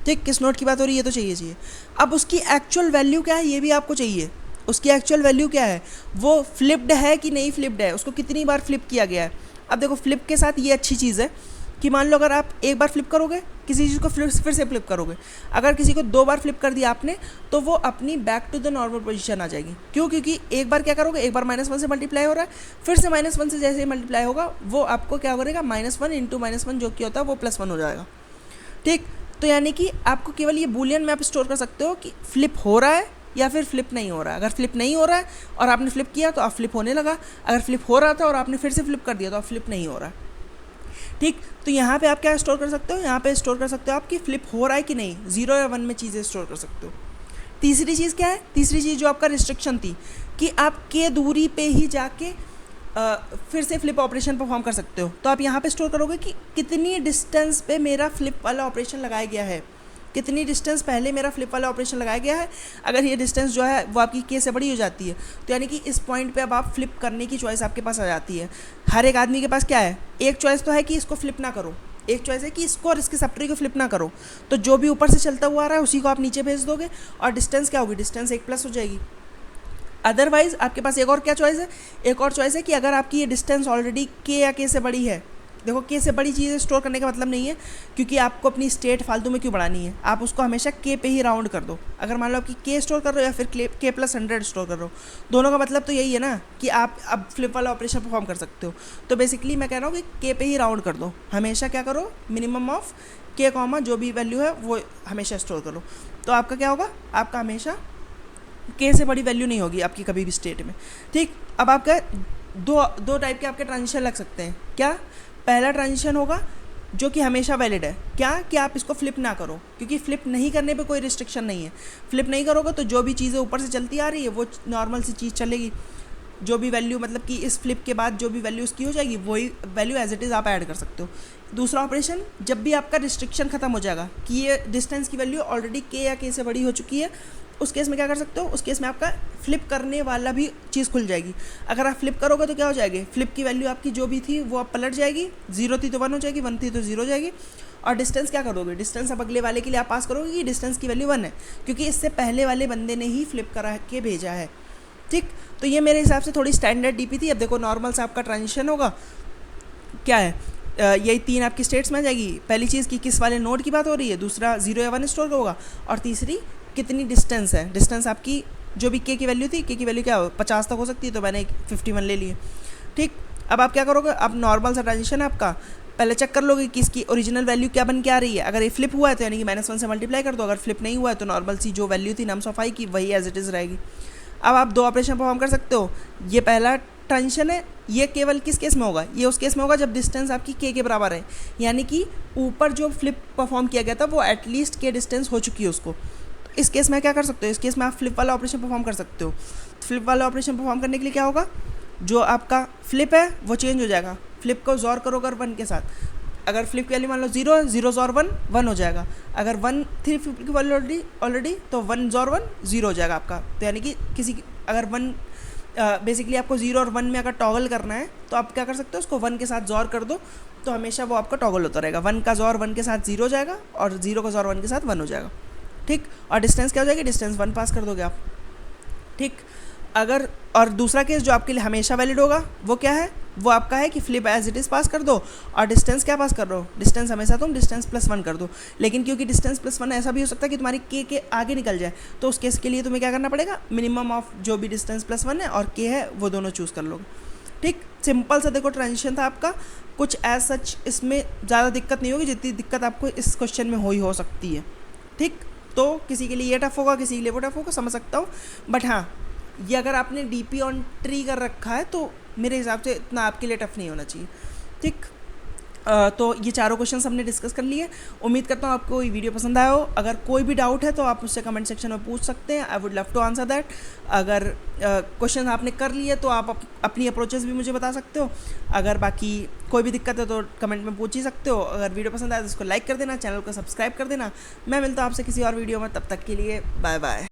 ठीक, किस नोड की बात हो रही है ये तो चाहिए। अब उसकी एक्चुअल वैल्यू क्या है ये भी आपको चाहिए। उसकी एक्चुअल वैल्यू क्या है, वो फ्लिप्ड है कि नहीं फ्लिप्ड है, उसको कितनी बार फ्लिप किया गया है। अब देखो फ्लिप के साथ ये अच्छी चीज़ है कि मान लो अगर आप एक बार फ्लिप करोगे किसी चीज़ को फिर से फ्लिप करोगे, अगर किसी को 2 बार फ्लिप कर दिया आपने तो वो अपनी back to the normal position आ जाएगी। क्यों, क्योंकि एक बार क्या करोगे, एक बार -1 से मल्टीप्लाई हो रहा है, फिर से -1 से जैसे ही मल्टीप्लाई होगा वो आपको क्या करेगा, -1 इंटू -1 जो कि होता है वो +1 हो जाएगा। ठीक, तो यानी कि आपको केवल ये बूलियन में आप स्टोर कर सकते हो कि फ्लिप हो रहा है या फिर फ्लिप नहीं हो रहा है। अगर फ्लिप नहीं हो रहा है और आपने फ्लिप किया तो आप फ्लिप होने लगा, अगर फ्लिप हो रहा था और आपने फिर से फ्लिप कर दिया तो आप फ्लिप नहीं हो रहा है। ठीक, तो यहाँ पे आप क्या स्टोर कर सकते हो, यहाँ पे स्टोर कर सकते हो आप कि फ्लिप हो रहा है कि नहीं, 0 या 1 में चीज़ें स्टोर कर सकते हो। तीसरी चीज़ क्या है, तीसरी चीज़ जो आपका रिस्ट्रिक्शन थी कि आप के दूरी पे ही जाके फिर से फ्लिप ऑपरेशन परफॉर्म कर सकते हो। तो आप यहाँ पे स्टोर करोगे कि कितनी डिस्टेंस पे मेरा फ्लिप वाला ऑपरेशन लगाया गया है, कितनी डिस्टेंस पहले मेरा फ्लिप वाला ऑपरेशन लगाया गया है। अगर ये डिस्टेंस जो है वो आपकी के से बड़ी हो जाती है तो यानी कि इस पॉइंट पे अब आप फ्लिप करने की चॉइस आपके पास आ जाती है। हर एक आदमी के पास क्या है, एक चॉइस तो है कि इसको फ्लिप ना करो, एक चॉइस है कि इसको और इसके सप्टरी को फ्लिप ना करो। तो जो भी ऊपर से चलता हुआ आ रहा है उसी को आप नीचे भेज दोगे और डिस्टेंस क्या होगी, डिस्टेंस 1+ हो जाएगी। अदरवाइज आपके पास एक और क्या चॉइस है, एक और चॉइस है कि अगर आपकी ये डिस्टेंस ऑलरेडी के या के से बड़ी है, देखो के से बड़ी चीज़ें स्टोर करने का मतलब नहीं है क्योंकि आपको अपनी स्टेट फालतू में क्यों बढ़ानी है, आप उसको हमेशा के पे ही राउंड कर दो। अगर मान लो आपकी के स्टोर कर रहे हो या फिर के +100 स्टोर कर रहे हो, दोनों का मतलब तो यही है ना कि आप अब फ्लिप वाला ऑपरेशन परफॉर्म कर सकते हो। तो बेसिकली मैं कह रहा हूँ कि के पे ही राउंड कर दो, हमेशा क्या करो, मिनिमम ऑफ के कॉमा जो भी वैल्यू है वो हमेशा स्टोर करो। तो आपका क्या होगा, आपका हमेशा के से बड़ी वैल्यू नहीं होगी आपकी कभी भी स्टेट में। ठीक, अब आपका दो टाइप के आपके ट्रांजिशन लग सकते हैं। क्या, पहला ट्रांजिशन होगा जो कि हमेशा वैलिड है, क्या कि आप इसको फ्लिप ना करो क्योंकि फ्लिप नहीं करने पे कोई रिस्ट्रिक्शन नहीं है। फ्लिप नहीं करोगे तो जो भी चीज़ें ऊपर से चलती आ रही है वो नॉर्मल सी चीज़ चलेगी, जो भी वैल्यू मतलब कि इस फ्लिप के बाद जो भी वैल्यू उसकी हो जाएगी वही वैल्यू एज इट इज़ आप ऐड कर सकते हो। दूसरा ऑपरेशन, जब भी आपका रिस्ट्रिक्शन खत्म हो जाएगा कि ये डिस्टेंस की वैल्यू ऑलरेडी के या के से बड़ी हो चुकी है, उस केस में क्या कर सकते हो, उस केस में आपका फ्लिप करने वाला भी चीज़ खुल जाएगी। अगर आप फ्लिप करोगे तो क्या हो जाएगी, फ्लिप की वैल्यू आपकी जो भी थी वो आप पलट जाएगी, 0 थी तो 1 हो जाएगी, 1 थी तो 0 हो जाएगी। और डिस्टेंस क्या करोगे, डिस्टेंस अब अगले वाले के लिए आप पास करोगे कि डिस्टेंस की वैल्यू 1 है क्योंकि इससे पहले वाले बंदे ने ही फ्लिप करा के भेजा है। ठीक, तो ये मेरे हिसाब से थोड़ी स्टैंडर्ड डीपी थी। अब देखो नॉर्मल से आपका ट्रांजिशन होगा क्या है, यही 3 आपकी स्टेट्स में आ जाएगी। पहली चीज़ कि किस वाले नोड की बात हो रही है, दूसरा 0 या 1 स्टोर होगा, और तीसरी कितनी डिस्टेंस है। डिस्टेंस आपकी जो भी के की वैल्यू थी, के की वैल्यू क्या हो 50 तक हो सकती है तो मैंने 51 ले लिए। ठीक, अब आप क्या करोगे, अब नॉर्मल सा ट्रांजिशन है आपका, पहले चेक कर लोगे कि इसकी ओरिजिनल वैल्यू क्या बन के आ रही है। अगर ये फ्लिप हुआ है तो यानी कि -1 से मल्टीप्लाई कर दो, अगर फ्लिप नहीं हुआ है तो नॉर्मल सी जो वैल्यू थी नम्स ऑफ आई की वही एज इट इज़ रहेगी। अब आप 2 ऑपरेशन परफॉर्म कर सकते हो। ये पहला ट्रांजिशन है, ये केवल किस केस में होगा, ये उस केस में होगा जब डिस्टेंस आपकी के बराबर है, यानी कि ऊपर जो फ्लिप परफॉर्म किया गया था वो एटलीस्ट के डिस्टेंस हो चुकी है उसको। इस केस में क्या कर सकते हो, इस केस में आप फ्लिप वाला ऑपरेशन परफॉर्म कर सकते हो। फ्लिप वाला ऑपरेशन परफॉर्म करने के लिए क्या होगा, जो आपका फ्लिप है वो चेंज हो जाएगा, फ्लिप को जोर करोगे 1 के साथ। अगर फ्लिप की वैल्यू मान लो 0 है, 0 जोर 1 1 हो जाएगा। अगर 1 थी फ्लिप की वैल्यू ऑलरेडी तो 1 जोर 1 0 हो जाएगा आपका। तो यानी कि अगर 1 बेसिकली आपको 0 और 1 में अगर टॉगल करना है तो आप क्या कर सकते हो, उसको 1 के साथ जोर कर दो तो हमेशा वो आपका टॉगल होता रहेगा। 1 का जोर 1 के साथ 0 हो जाएगा और 0 का जोर 1 के साथ 1 हो जाएगा। ठीक, और डिस्टेंस क्या हो जाएगी, डिस्टेंस 1 पास कर दोगे आप। ठीक, अगर और दूसरा केस जो आपके लिए हमेशा वैलिड होगा वो क्या है, वो आपका है कि फ्लिप एज इट इज़ पास कर दो और डिस्टेंस क्या पास कर रहे हो, डिस्टेंस हमेशा तुम डिस्टेंस +1 कर दो। लेकिन क्योंकि डिस्टेंस +1 ऐसा भी हो सकता है कि तुम्हारी के आगे निकल जाए, तो उस केस के लिए तुम्हें क्या करना पड़ेगा, मिनिमम ऑफ जो भी डिस्टेंस +1 है और के है वो दोनों चूज़ कर लोगे। ठीक, सिंपल सा देखो ट्रांजिशन था आपका, कुछ एज सच इसमें ज़्यादा दिक्कत नहीं होगी जितनी दिक्कत आपको इस क्वेश्चन में हो सकती है। ठीक, तो किसी के लिए ये टफ होगा, किसी के लिए वो टफ होगा, समझ सकता हूँ। बट हाँ, ये अगर आपने डीपी ऑन ट्री कर रखा है तो मेरे हिसाब से इतना आपके लिए टफ नहीं होना चाहिए। ठीक, तो ये चारों क्वेश्चंस हमने डिस्कस कर लिए। उम्मीद करता हूँ आपको ये वीडियो पसंद आया हो। अगर कोई भी डाउट है तो आप मुझसे कमेंट सेक्शन में पूछ सकते हैं, I would love to answer that. अगर क्वेश्चन आपने कर लिए तो आप अपनी अप्रोचेस भी मुझे बता सकते हो। अगर बाकी कोई भी दिक्कत है तो कमेंट में पूछ ही सकते हो। अगर वीडियो पसंद आया तो इसको लाइक कर देना, चैनल को सब्सक्राइब कर देना। मैं मिलता हूँ आपसे किसी और वीडियो में, तब तक के लिए बाय बाय।